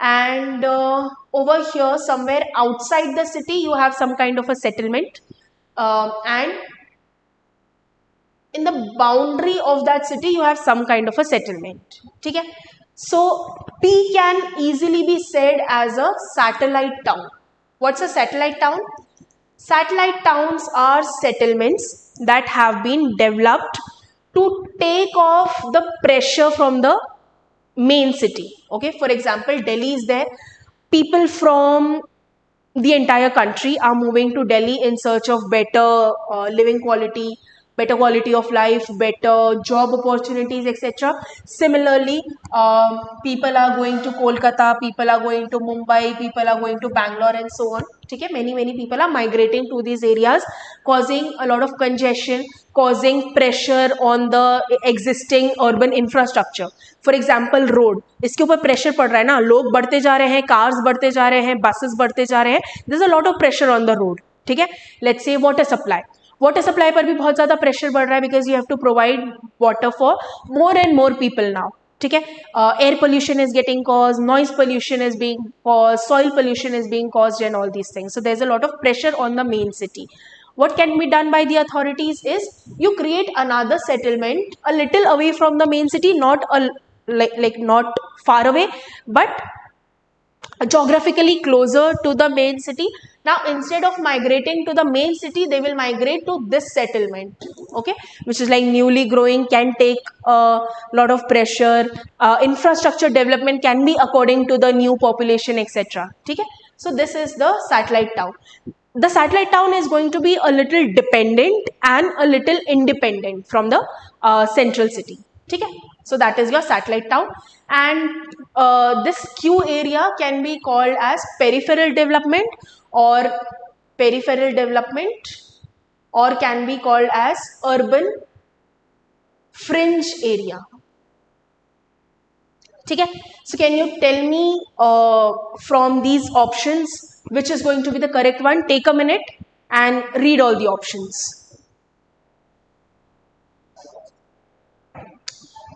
And over here somewhere outside the city you have some kind of a settlement, and in the boundary of that city you have some kind of a settlement. Okay? So P can easily be said as a satellite town. What's a satellite town? Satellite towns are settlements that have been developed to take off the pressure from the main city. Okay, for example, Delhi is there. People from the entire country are moving to Delhi in search of better living quality, better quality of life, better job opportunities, etc. Similarly, people are going to Kolkata, people are going to Mumbai, people are going to Bangalore and so on. Okay, many people are migrating to these areas, causing a lot of congestion, causing pressure on the existing urban infrastructure. For example, road, इसके ऊपर pressure पड़ रहा है ना, लोग बढ़ते जा रहे हैं, cars बढ़ते जा रहे हैं, buses बढ़ते जा रहे हैं, there's a lot of pressure on the road. ठीक है, let's say water supply. Water supply पर भी बहुत ज़्यादा प्रेशर बढ़ रहा है, because you have to provide water for more and more people now. ठीक है, air pollution is getting cause, noise pollution is being cause, soil pollution is being caused and all these things. So there is a lot of pressure on the main city. What can be done by the authorities is you create another settlement a little away from the main city, not not far away, but geographically closer to the main city. Now instead of migrating to the main city, they will migrate to this settlement, okay, which is like newly growing, can take a lot of pressure. Infrastructure development can be according to the new population, etc. Okay, so this is the satellite town. The satellite town is going to be a little dependent and a little independent from the central city. Okay, so that is your satellite town. And this Q area can be called as peripheral development or can be called as urban fringe area. Okay, so can you tell me from these options which is going to be the correct one? Take a minute and read all the options.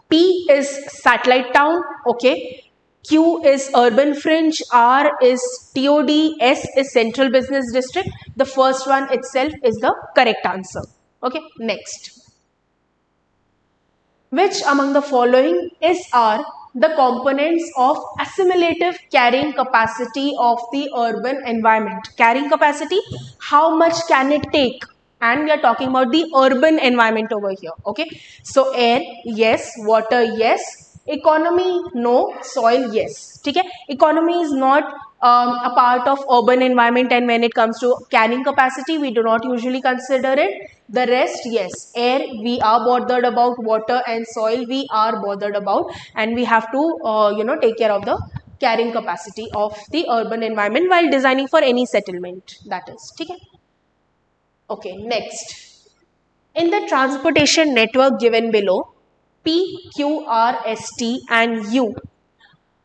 P is satellite town, okay. Q is urban fringe, R is TOD, S is central business district. The first one itself is the correct answer. Okay, next. Which among the following are the components of assimilative carrying capacity of the urban environment? Carrying capacity, how much can it take? And we are talking about the urban environment over here. Okay, so air, yes. Water, yes. Economy, no. Soil, yes. Okay, economy is not a part of urban environment, and when it comes to carrying capacity, we do not usually consider it. The rest, yes. Air, we are bothered about. Water and soil, we are bothered about, and we have to take care of the carrying capacity of the urban environment while designing for any settlement, that is. Okay, next. In the transportation network given below, P, Q, R, S, T and U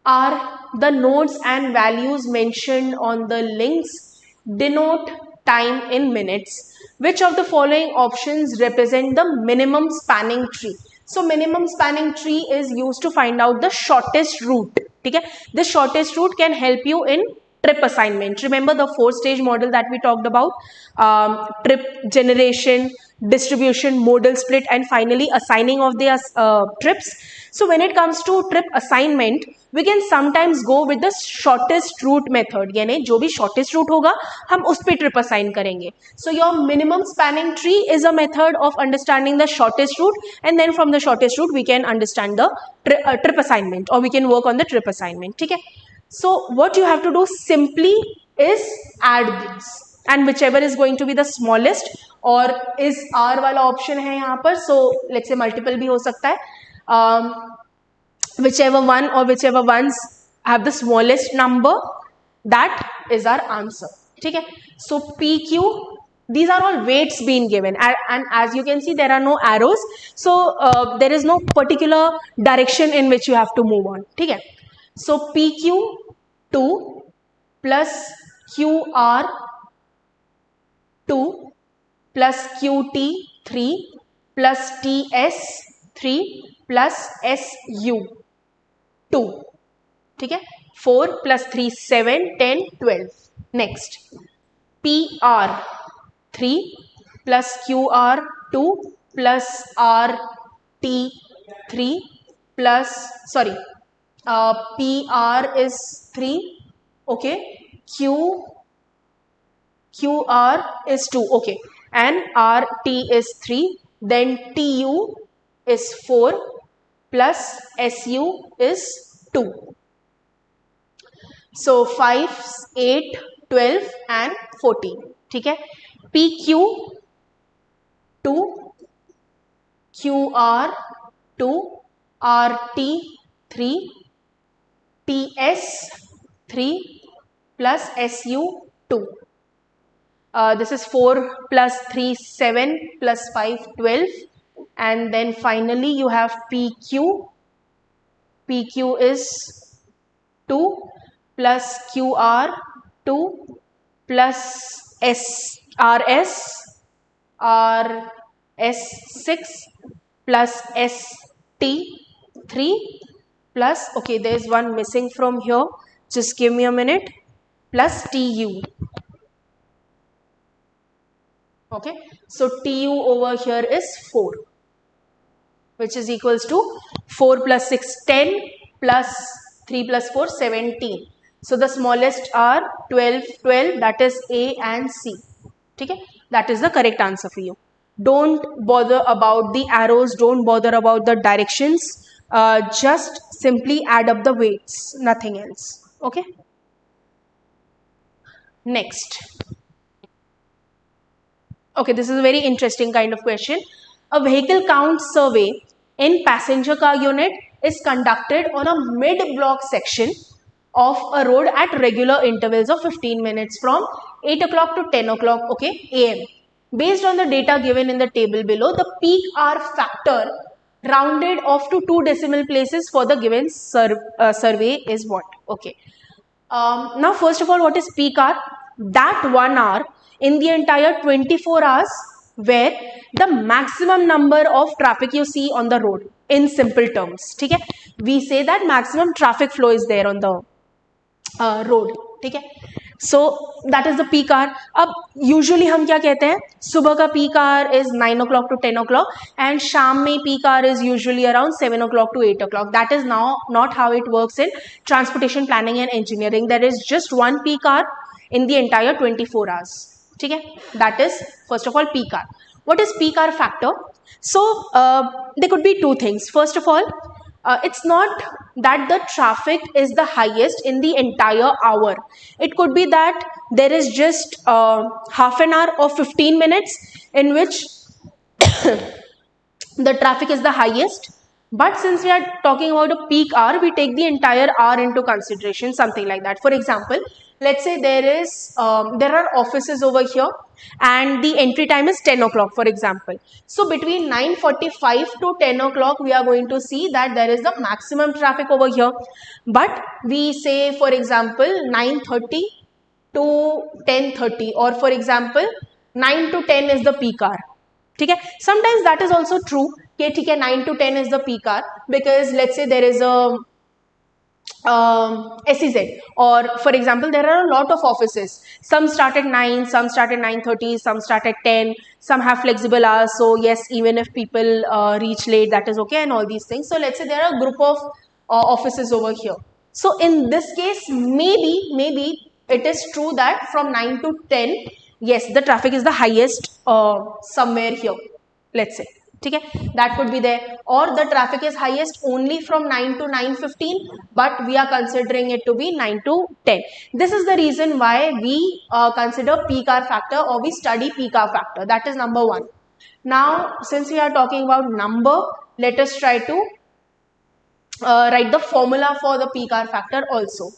are the nodes and values mentioned on the links denote time in minutes. Which of the following options represent the minimum spanning tree? So minimum spanning tree is used to find out the shortest route. Okay? The shortest route can help you in trip assignment. Remember the 4-stage model that we talked about? Trip generation, distribution, modal split, and finally assigning of the trips. So when it comes to trip assignment, we can sometimes go with the shortest route method. यानी जो भी shortest route होगा हम उस पे trip assign करेंगे. So your minimum spanning tree is a method of understanding the shortest route, and then from the shortest route we can understand the trip assignment, or we can work on the trip assignment. ठीक है? So what you have to do simply is add these, and whichever is going to be the smallest, और is R वाला option है यहाँ पर, so let's say multiple भी हो सकता है, whichever one or whichever ones have the smallest number, that is our answer. ठीक है? So PQ, these are all weights being given, and as you can see there are no arrows, so there is no particular direction in which you have to move on. ठीक है? So PQ 2 plus QR 2 plus QT 3 plus TS 3 plus SU 2. ठीक है? 4 plus 3 7 10 12. Next, PR 3 plus QR 2 plus RT 3 plus PR is 3, okay, QR is 2, okay, and RT is 3, then TU is 4 plus SU is 2. So 5, 8, 12 and 14. ठीक है? PQ 2, QR 2, RT 3, TS 3 plus SU 2. This is 4 plus 3 7 plus 5 12, and then finally you have PQ. PQ is 2 plus QR 2 plus RS 6 plus ST 3 plus, okay, there is one missing from here, just give me a minute, plus TU. Okay, so TU over here is 4, which is equals to 4 plus 6 10 plus 3 plus 4 17. So the smallest are 12 12, that is A and C. ठीक है? That is the correct answer for you. Don't bother about the arrows, don't bother about the directions, just simply add up the weights, nothing else. Okay, next. Okay, this is a very interesting kind of question. A vehicle count survey in passenger car unit is conducted on a mid-block section of a road at regular intervals of 15 minutes from 8 o'clock to 10 o'clock, okay, AM. Based on the data given in the table below, the peak hour factor rounded off to 2 decimal places for the given survey is what? Okay. Now first of all, what is peak hour? That 1 hour in the entire 24 hours where the maximum number of traffic you see on the road, in simple terms. ठीक है? We say that maximum traffic flow is there on the road. ठीक है? So that is the peak hour. अब usually हम क्या कहते हैं? सुबह का peak hour is 9 o'clock to 10 o'clock and शाम में peak hour is usually around 7 o'clock to 8 o'clock. That is now not how it works in transportation planning and engineering. There is just one peak hour in the entire 24 hours. ठीक है? That is first of all peak hour. What is peak hour factor? So there could be two things. First of all, it's not that the traffic is the highest in the entire hour. It could be that there is just half an hour or 15 minutes in which the traffic is the highest, But since we are talking about a peak hour, we take the entire hour into consideration, something like that. For example, let's say there are offices over here and the entry time is 10 o'clock, for example. So between 9:45 to 10 o'clock, we are going to see that there is the maximum traffic over here. But we say, for example, 9:30 to 10:30, or for example 9 to 10 is the peak hour. ठीक है, sometimes that is also true कि ठीक है 9 to 10 is the peak hour, because let's say there is a SEZ, or for example there are a lot of offices, some start at 9, some start at 9:30, some start at 10, some have flexible hours, so yes, even if people reach late, that is okay, and all these things. So let's say there are a group of offices over here. So in this case, maybe it is true that from 9 to 10, yes, the traffic is the highest somewhere here, let's say. ठीक है, that could be there, or the traffic is highest only from 9 to 9:15, but we are considering it to be 9 to 10. This is the reason why we consider peak hour factor, or we study peak hour factor. That is number one. Now, since we are talking about number, let us try to write the formula for the peak hour factor also.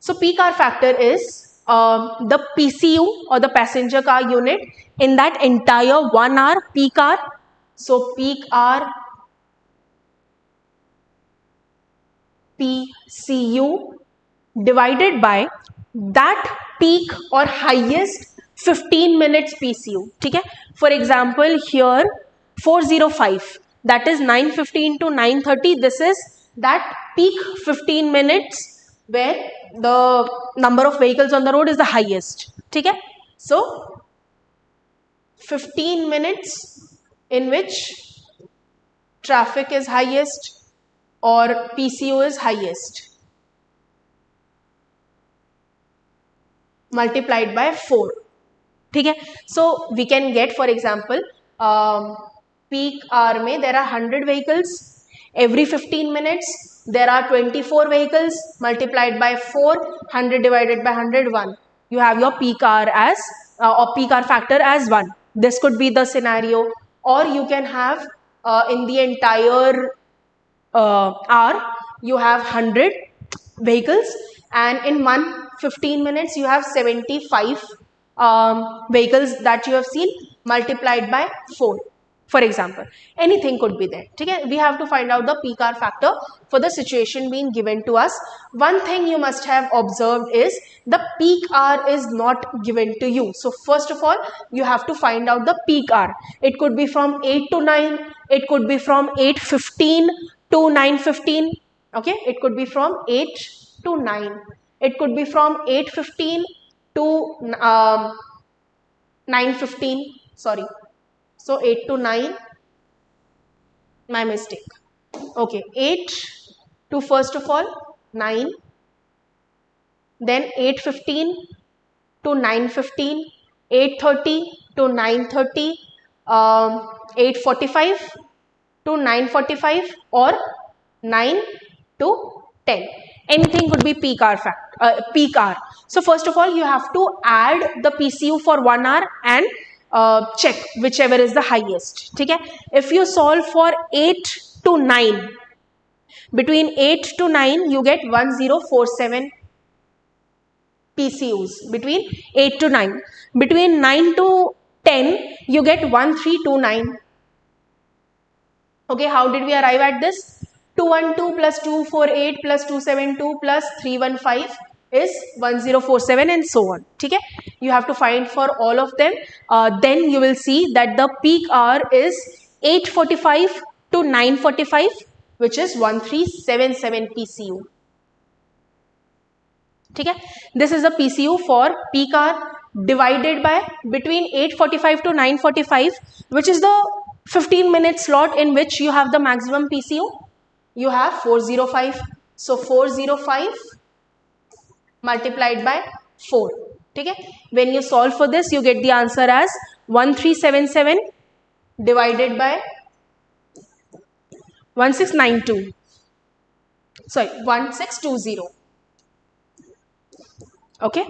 So peak hour factor is the PCU, or the passenger car unit, in that entire 1 hour peak hour. So peak hour PCU divided by that peak or highest 15 minutes PCU. ठीक है, for example here 405, that is 9:15 to 9:30. This is that peak 15 minutes where the number of vehicles on the road is the highest. ठीक है, so 15 minutes in which traffic is highest or PCO is highest, multiplied by 4. ठीक है, so we can get, for example, peak hour में there are 100 vehicles, every 15 minutes there are 24 vehicles, multiplied by 4, 100 divided by 101. You have your peak hour as or peak hour factor as 1. This could be the scenario, or you can have in the entire hour you have 100 vehicles, and in 15 minutes you have 75 vehicles that you have seen, multiplied by 4, for example. Anything could be there. Okay? We have to find out the peak hour factor for the situation being given to us. One thing you must have observed is the peak hour is not given to you. So first of all, you have to find out the peak hour. It could be from 8 to 9, it could be from 8:15 to 9:15. Okay, it could be from 8 to 9, it could be from 8:15 to 9:15, sorry, so 8 to 9, my mistake. Okay, 8 to first of all 9, then 8:15 to 9:15, 8:30 to 9:30, 8:45 to 9:45, or 9 to 10. Anything could be peak hour peak hour. So first of all, you have to add the PCU for 1 hour and check whichever is the highest. ठीक है, if you solve for 8 to 9, between 8 to 9 you get 1047 PCUs between 8 to 9. Between 9 to 10 you get 1329. Okay, how did we arrive at this? 212 plus 248 plus 272 plus 315 is 1047, and so on. ठीक है, you have to find for all of them. Then you will see that the peak hour is 8:45 to 9:45, which is 1377 PCU. ठीक है, this is a PCU for peak hour divided by between 8:45 to 9:45, which is the 15-minute slot in which you have the maximum PCU. You have 405. So 405 multiplied by 4. ठीक है, when you solve for this, you get the answer as 1377 divided by 1692. Sorry, 1620. Okay,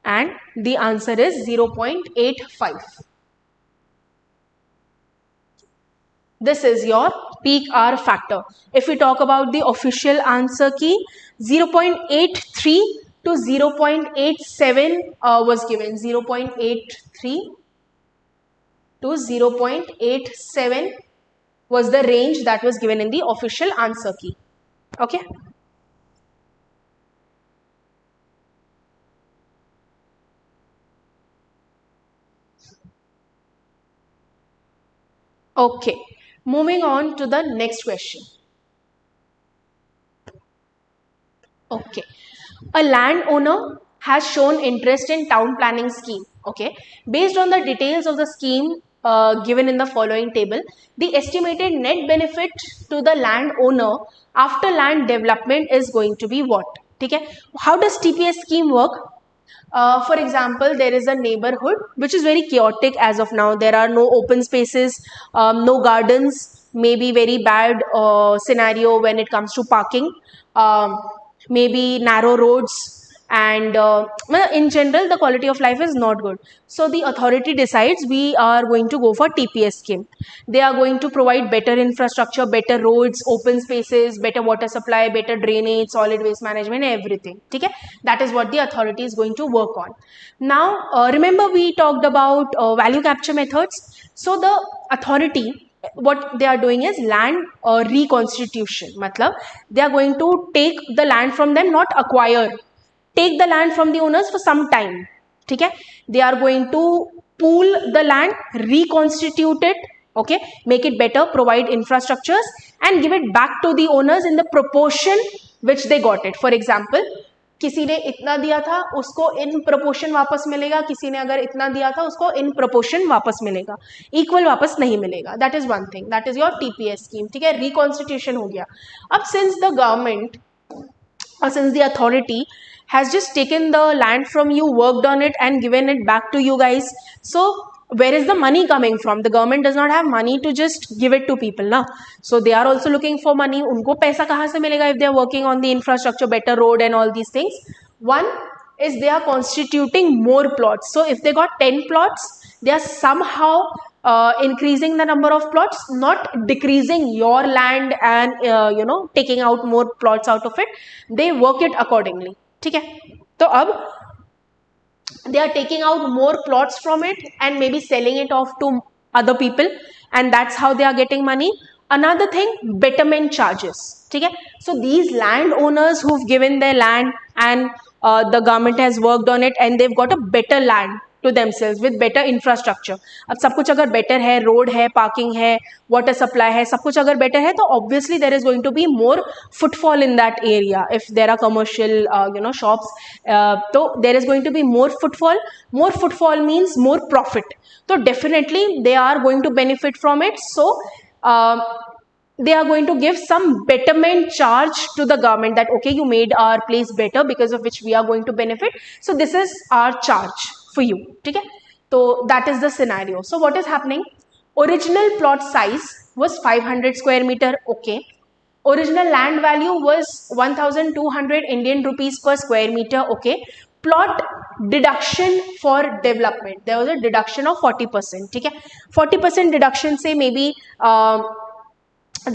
and the answer is 0.85. This is your peak hour factor. If we talk about the official answer key, 0.83 to 0.87 was given. 0.83 to 0.87 was the range that was given in the official answer key. Okay. Okay. Moving on to the next question. Okay. A landowner has shown interest in town planning scheme. Okay. Based on the details of the scheme given in the following table, the estimated net benefit to the landowner after land development is going to be what? Okay. How does TPS scheme work? For example, there is a neighborhood which is very chaotic as of now. There are no open spaces, no gardens, maybe very bad scenario when it comes to parking, maybe narrow roads, and in general the quality of life is not good. So the authority decides we are going to go for TPS scheme. They are going to provide better infrastructure, better roads, open spaces, better water supply, better drainage, solid waste management, everything. Okay? That is what the authority is going to work on. Now remember we talked about value capture methods. So the authority, what they are doing is land reconstitution. Matlab, they are going to take the land from them, not acquire. Take the land from the owners for some time. Okay? They are going to pool the land, reconstitute it, okay, make it better, provide infrastructures, and give it back to the owners in the proportion which they got it. For example, किसी ने इतना दिया था उसको in proportion वापस मिलेगा, किसी ने अगर इतना दिया था उसको इन प्रोपोर्शन वापस मिलेगा, इक्वल वापस नहीं मिलेगा. That is one thing, that is your TPS scheme. ठीक है, रिकॉन्स्टिट्यूशन हो गया. अब since the government or since the authority has just taken the land from you, worked on it and given it back to you guys, so where is the money coming from? The government does not have money to just give it to people now, so they are also looking for money. Unko paisa kahan se milega if they are working on the infrastructure, better road and all these things? One is they are constituting more plots. So if they got 10 plots, they are somehow increasing the number of plots, not decreasing your land and taking out more plots out of it. They work it accordingly. ठीक है, तो अब they are taking out more plots from it and maybe selling it off to other people, and that's how they are getting money. Another thing, betterment charges. ठीक है, so these landowners who've given their land and the government has worked on it and they've got a better land to themselves with better infrastructure. अब सब कुछ अगर better है, road है, parking है, water supply है, सब कुछ अगर better है, तो obviously there is going to be more footfall in that area. If there are commercial shops, so there is going to be more footfall. More footfall means more profit. So definitely they are going to benefit from it. So they are going to give some betterment charge to the government that okay, you made our place better because of which we are going to benefit. So this is our charge for you. ठीक है, so that is the scenario. So what is happening? Original plot size was 500 square meter. Okay, original land value was 1200 Indian rupees per square meter. Okay, plot deduction for development, there was a deduction of 40%. ठीक है, 40% deduction से maybe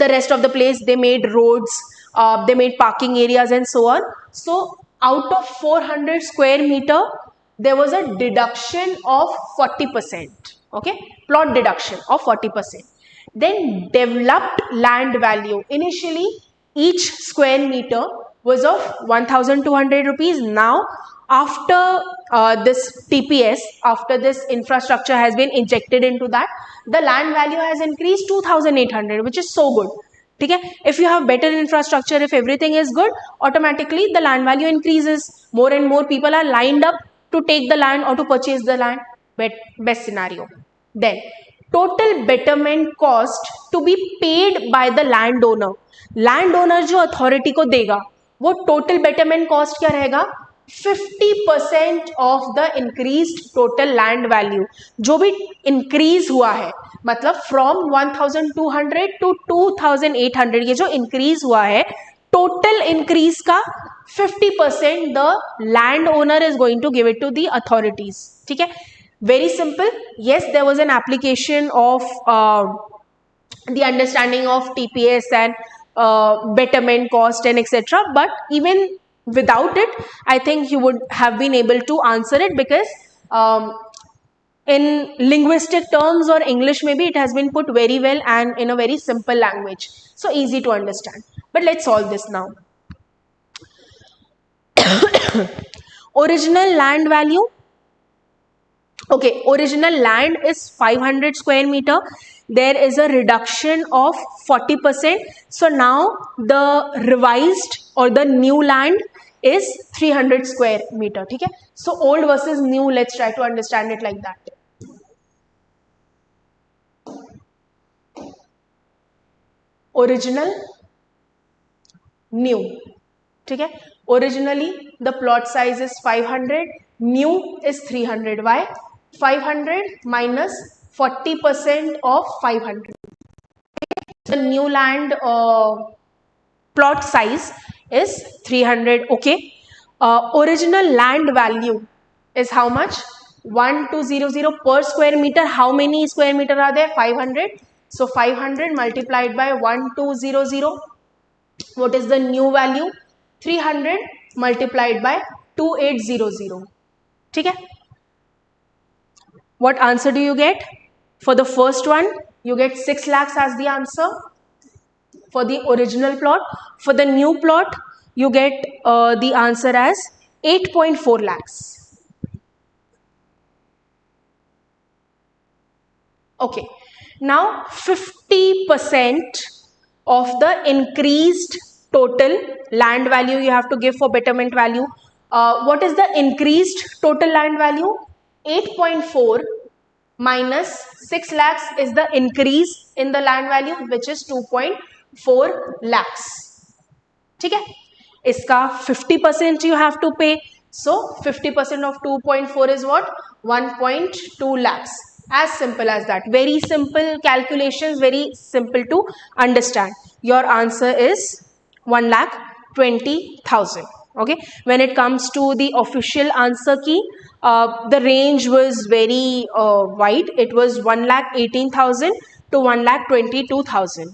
the rest of the place they made roads, they made parking areas and so on. So out of 400 square meter there was a deduction of 40%. Okay, plot deduction of 40%. Then developed land value, initially each square meter was of 1200 rupees. Now after this TPS, after this infrastructure has been injected into that, the land value has increased 2800, which is so good. ठीक है, if you have better infrastructure, if everything is good, automatically the land value increases. More and more people are lined up to take the land or to purchase the land. Best scenario. Then total betterment cost to be paid by the landowner. Landowner जो authority को देगा, वो total betterment cost क्या रहेगा? 50% of the increased total land value. जो भी increase हुआ है, मतलब from 1200 to 2800, ये जो increase हुआ है, total increase का 50% the landowner is going to give it to the authorities. ठीक है, very simple. Yes, there was an application of the understanding of TPS and betterment cost and etc. But even without it, I think you would have been able to answer it, because in linguistic terms or English maybe, it has been put very well and in a very simple language, so easy to understand. But let's solve this now. Original land value. Okay, original land is 500 square meter. There is a reduction of 40%. So now the revised or the new land is 300 square meter. Okay? So old versus new, let's try to understand it like that. Original, new. Okay? Originally the plot size is 500, new is 300. Why? 500 minus 40% of 500. The new land plot size is 300. Okay. Original land value is how much? 1200 per square meter. How many square meter are there? 500. So 500 multiplied by 1200. What is the new value? 300 multiplied by 2800. Okay. What answer do you get? For the first one, you get 6 lakhs as the answer for the original plot. For the new plot, you get the answer as 8.4 lakhs. Okay. Now 50% of the increased total land value you have to give for betterment value. What is the increased total land value? 8.4 minus 6 lakhs is the increase in the land value, which is 2.4 lakhs. ठीक है? इसका 50% you have to pay. So 50% of 2.4 is what? 1.2 lakhs. As simple as that. Very simple calculations, very simple to understand. Your answer is 1,20,000. Okay. When it comes to the official answer key, the range was very wide. It was 1,18,000 to 1,22,000.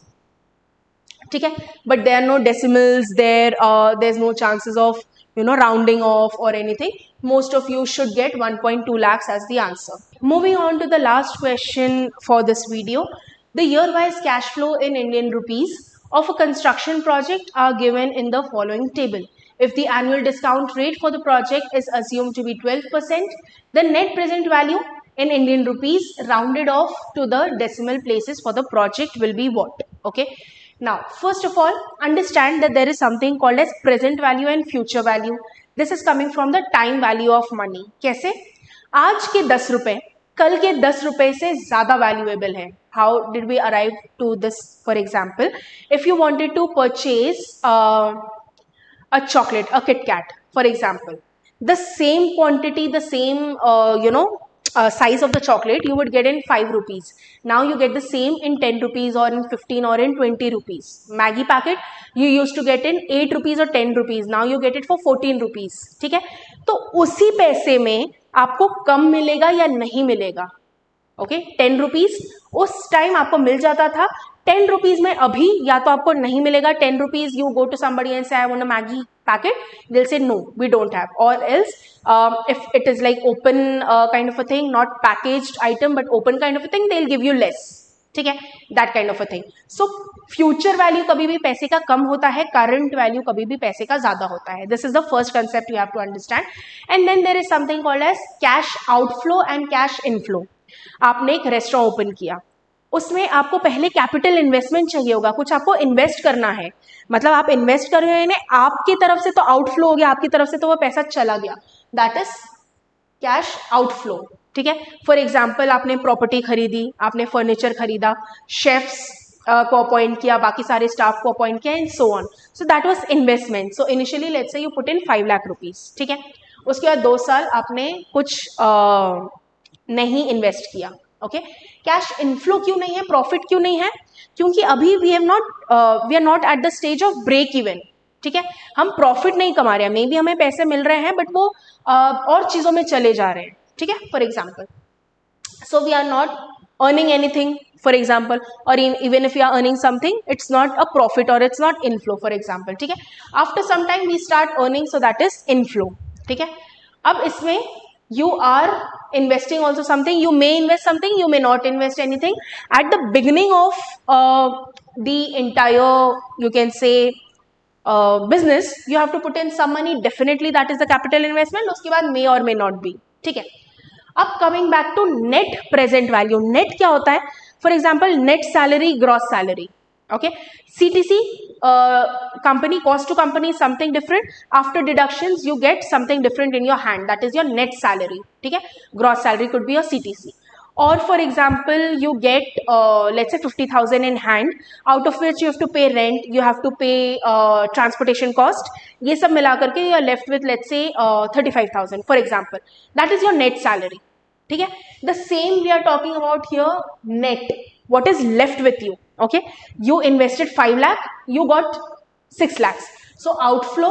Okay. But there are no decimals there. There's no chances of rounding off or anything. Most of you should get 1.2 lakhs as the answer. Moving on to the last question for this video. The year-wise cash flow in Indian rupees of a construction project are given in the following table. If the annual discount rate for the project is assumed to be 12%, the net present value in Indian rupees rounded off to the decimal places for the project will be what? Okay. Now, first of all, understand that there is something called as present value and future value. This is coming from the time value of money. कैसे? आज के 10 रुपए कल के 10 रुपए से ज़्यादा valuable है. How did we arrive to this? For example, if you wanted to purchase a chocolate, a Kit Kat, for example, the same quantity, the same size of the chocolate you would get in 5 rupees. Now you get the same in 10 rupees or in 15 or in 20 rupees. Maggi packet you used to get in 8 rupees or 10 rupees. Now you get it for 14 rupees. ठीक है? तो उसी पैसे में आपको कम मिलेगा या नहीं मिलेगा? ओके, 10 रुपीज उस टाइम आपको मिल जाता था, 10 रुपीज में अभी या तो आपको नहीं मिलेगा. 10 rupees you go to somebody and say I want a Maggi packet, they'll say no, we don't have. Or else if it is like open kind of a thing, not packaged item but open kind of a thing, they'll give you less. ठीक है, that kind of a thing. So future value कभी भी पैसे का कम होता है, current value कभी भी पैसे का ज्यादा होता है. This is the first concept you have to understand. And then there is something called as cash outflow and cash inflow. आपने एक रेस्टोरेंट ओपन किया, उसमें आपको पहले कैपिटल इन्वेस्टमेंट चाहिए होगा, कुछ आपको इन्वेस्ट करना है. मतलब आप इन्वेस्ट कर रहे हैं, आपकी तरफ से तो आउटफ्लो हो गया, आपकी तरफ से तो वो पैसा चला गया, दैट इज कैश आउटफ्लो. ठीक है. फॉर एग्जाम्पल आपने प्रॉपर्टी खरीदी, आपने फर्नीचर खरीदा, शेफ्स को अपॉइंट किया, बाकी सारे स्टाफ को अपॉइंट किया and so on. So that was investment. So initially let's say you put in 5 lakh rupees. ठीक है. उसके बाद 2 साल आपने कुछ नहीं इन्वेस्ट किया. ओके. कैश इनफ्लो क्यों नहीं है, प्रॉफिट क्यों नहीं है? क्योंकि अभी we are not at the stage of break even. ठीक है. हम प्रॉफिट नहीं कमा रहे हैं, मे बी हमें पैसे मिल रहे हैं बट वो और चीजों में चले जा रहे हैं. ठीक है. For example, so we are not earning anything, for example, or even if you are earning something, it's not a profit or it's not inflow, for example. ठीक है, after some time we start earning, so that is inflow. ठीक है, अब इसमें you are investing also something, you may invest something, you may not invest anything. At the beginning of the entire, you can say, business, you have to put in some money, definitely that is the capital investment. उसके बाद may or may not be. ठीक है, अब coming back to net present value. Net क्या होता है? For example net salary, gross salary. Okay, CTC company, cost to company something different. After deductions you get something different in your hand, that is your net salary. ठीक है, gross salary could be your CTC. Or for example, you get let's say 50,000 in hand, out of which you have to pay rent, you have to pay transportation cost. ये सब मिला करके you are left with let's say 35,000 for example. That is your net salary. ठीक है, the same we are talking about here, net, what is left with you. Okay, you invested 5 lakh, you got 6 lakhs. So outflow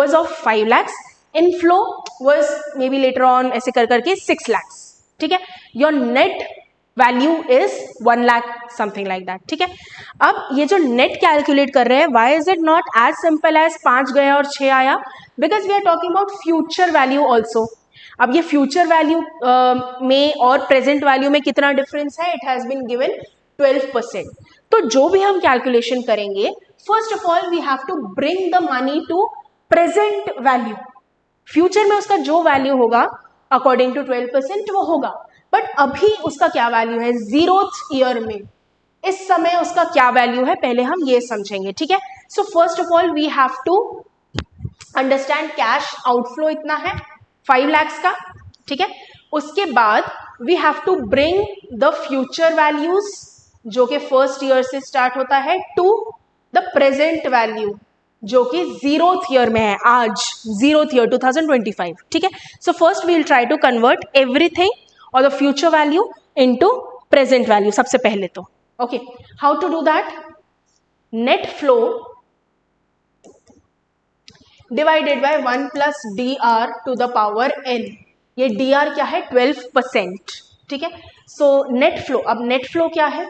was of 5 lakhs, inflow was maybe later on ऐसे कर करके 6 lakhs. ठीक है, your net value is 1 lakh, something like that. ठीक है, अब ये जो नेट कैलकुलेट कर रहे हैं, why is it not as simple as 5 गया और 6 आया? Because we are talking about future value also. अब ये फ्यूचर वैल्यू में और प्रेजेंट वैल्यू में कितना डिफरेंस है? It has been given 12%. तो जो भी हम कैलकुलेशन करेंगे, first of all we have to bring the money to present value. Future में उसका जो वैल्यू होगा अकॉर्डिंग टू 12% वो होगा, बट अभी उसका क्या वैल्यू है 0th ईयर में, इस समय उसका क्या वैल्यू है, पहले हम ये समझेंगे. ठीक है, so first of all we have to understand cash outflow इतना है 5 lakhs का. ठीक है, उसके बाद we have to bring the future values जो कि फर्स्ट ईयर से स्टार्ट होता है टू द प्रेजेंट वैल्यू जो कि 0th ईयर में है, आज 0th ईयर 2025. ठीक है, so first we will try to convert everything और the future value into present value सबसे पहले तो. Okay, how to do that? Net flow divided by 1 plus D R to the power n. ये D R क्या है? 12%. ठीक है, so net flow. अब नेट फ्लो क्या है?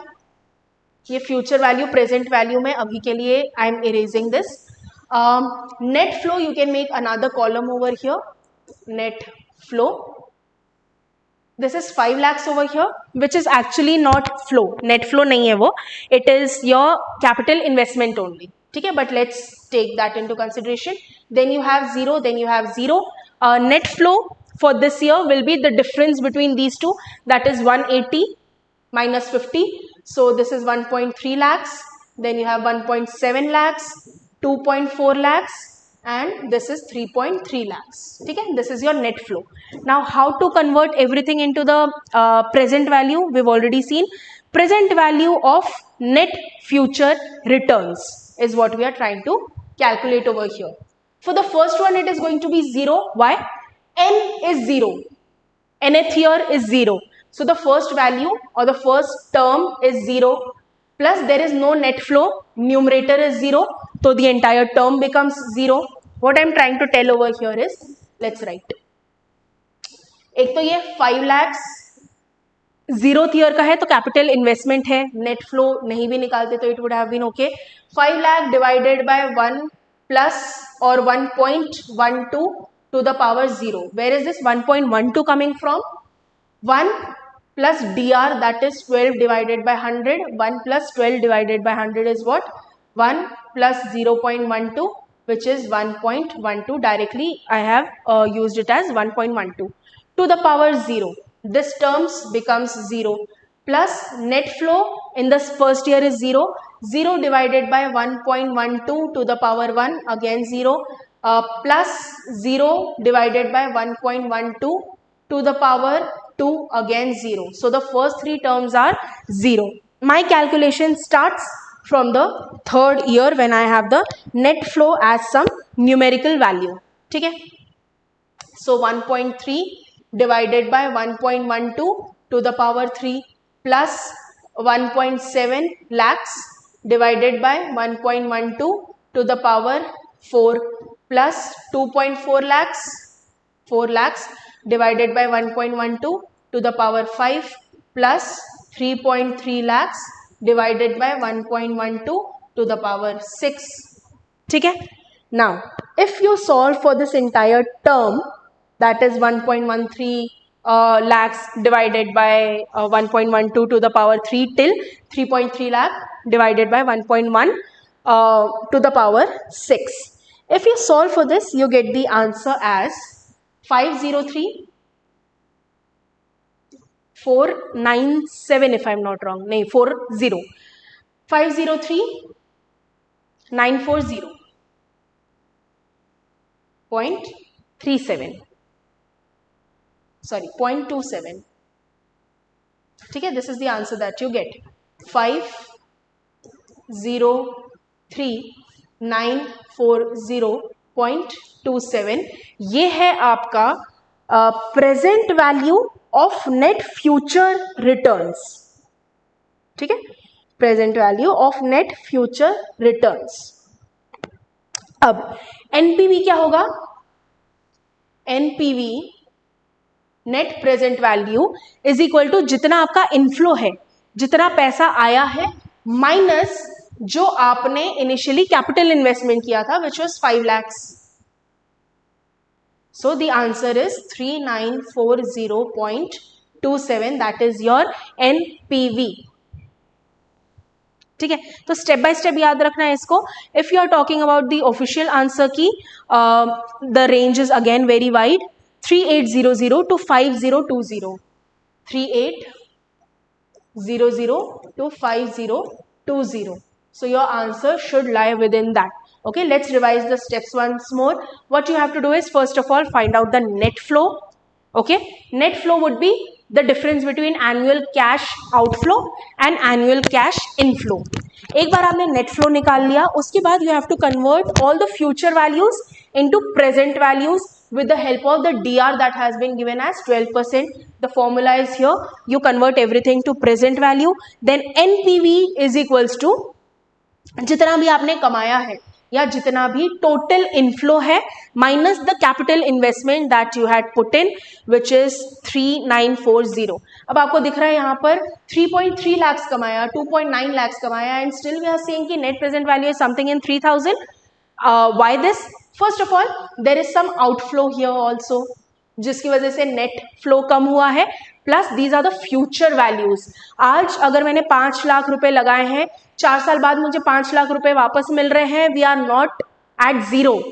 ये फ्यूचर वैल्यू प्रेजेंट वैल्यू में अभी के लिए I am erasing this. Net flow, you can make another column over here, net flow. This is 5 lakhs over here, which is actually not flow. Net flow नहीं है वो, it is your capital investment only. ठीक है, but let's take that into consideration. Then you have 0, then you have 0. Net flow for this year will be the difference between these two, that is 180 minus 50. So this is 1.3 lakhs, then you have 1.7 lakhs, 2.4 lakhs, and this is 3.3 lakhs. ठीक है, this is your net flow. Now how to convert everything into the present value? We've already seen. Present value of net future returns is what we are trying to calculate over here. For the first one, it is going to be 0. Why? N is 0. Nth year is 0. So the first value or the first term is 0. Plus there is no net flow, numerator is 0, so the entire term becomes 0. What I am trying to tell over here is, let's write. एक तो ये 5 lakhs 0th year का है तो capital investment है, net flow नहीं भी निकालते तो it would have been okay. 5 lakh divided by 1 plus और 1.12 to the power 0. Where is this 1.12 coming from? 1 plus dr, that is 12 divided by 100. 1 plus 12 divided by 100 is what? 1 plus 0.12, which is 1.12. Directly I have used it as 1.12 to the power 0. This terms becomes 0. Plus net flow in the first year is 0. 0 divided by 1.12 to the power 1, again 0. Plus 0 divided by 1.12 to the power 2, again 0. So the first three terms are 0. My calculation starts from the third year when I have the net flow as some numerical value. ठीक है, so 1.3 divided by 1.12 to the power 3 plus 1.7 lakhs divided by 1.12 to the power 4 plus 2.4 lakhs, 4 lakhs divided by 1.12 to the power 5 plus 3.3 lakhs divided by 1.12 to the power 6. ठीक है. Now, if you solve for this entire term, that is 1.13 lakhs divided by 1.12 to the power 3 till 3.3 lakh divided by 1.1 to the power 6. If you solve for this, you get the answer as 503,497 if I'm not wrong. No, 40. 503,940.37. Sorry, 0.27. ठीक है, this is the answer that you get. 503,940.27. ये है आपका present value of net future returns. ठीक है, present value of net future returns. अब NPV क्या होगा? NPV, net present value, is equal to जितना आपका इनफ्लो है, जितना पैसा आया है, माइनस जो आपने इनिशियली कैपिटल इन्वेस्टमेंट किया था, which was 5 lakhs. So the answer is 3940.27. That is your NPV. ठीक है, तो स्टेप बाय स्टेप याद रखना है इसको. If you are talking about the official answer key, the range is again very wide, 3800 to 5020. 3800 to 5020. So your answer should lie within that. Okay, let's revise the steps once more. What you have to do is, first of all, find out the net flow. Okay, net flow would be the difference between annual cash outflow and annual cash inflow. एक बार आपने net flow निकाल लिया, उसके बाद you have to convert all the future values into present values with the help of the DR that has been given as 12%. The formula is here. You convert everything to present value. Then NPV is equals to जितना भी आपने कमाया है या जितना भी total inflow है, minus the capital investment that you had put in, which is 3940. अब आपको दिख रहा है यहाँ पर 3.3 lakhs कमाया, 2.9 lakhs कमाया, and still we are saying कि net present value is something in 3000. Why this? First of all, there is some outflow here also, जिसकी वजह से नेट फ्लो कम हुआ है, plus these are the future values. आज अगर मैंने 5 लाख रुपए लगाए हैं, 4 साल बाद मुझे 5 लाख रुपए वापस मिल रहे हैं, we are not at zero.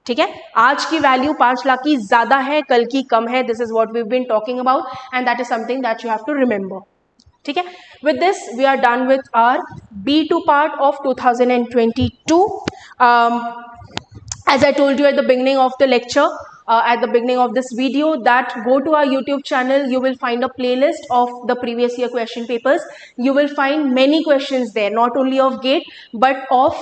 ठीक है, आज की वैल्यू 5 लाख की ज्यादा है, कल की कम है. This is what we have been talking about, and that is something that you have to remember. ठीक है, with this we are done with our B2 part of 2022. As I told you at the beginning of the lecture, at the beginning of this video, that go to our YouTube channel, you will find a playlist of the previous year question papers. You will find many questions there, not only of GATE, but of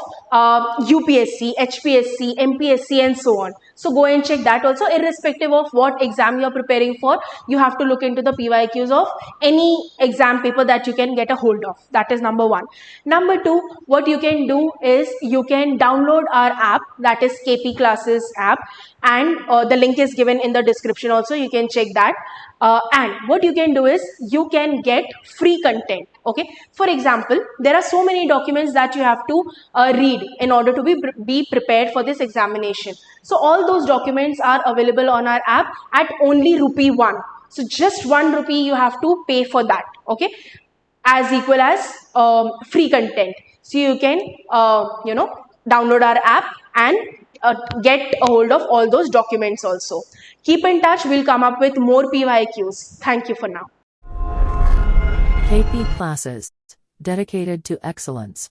UPSC, HPSC, MPSC and so on. So go and check that also. Irrespective of what exam you are preparing for, you have to look into the PYQs of any exam paper that you can get a hold of. That is number 1. Number 2, what you can do is you can download our app, that is KP Classes app, and the link is given in the description also. You can check that. And what you can do is you can get free content. Okay, for example, there are so many documents that you have to read in order to be prepared for this examination. So all those documents are available on our app at only ₹1. So just ₹1 you have to pay for that. Okay, as equal as free content. So you can download our app and get a hold of all those documents also. Keep in touch. We'll come up with more PYQs. Thank you for now. KP Classes, dedicated to excellence.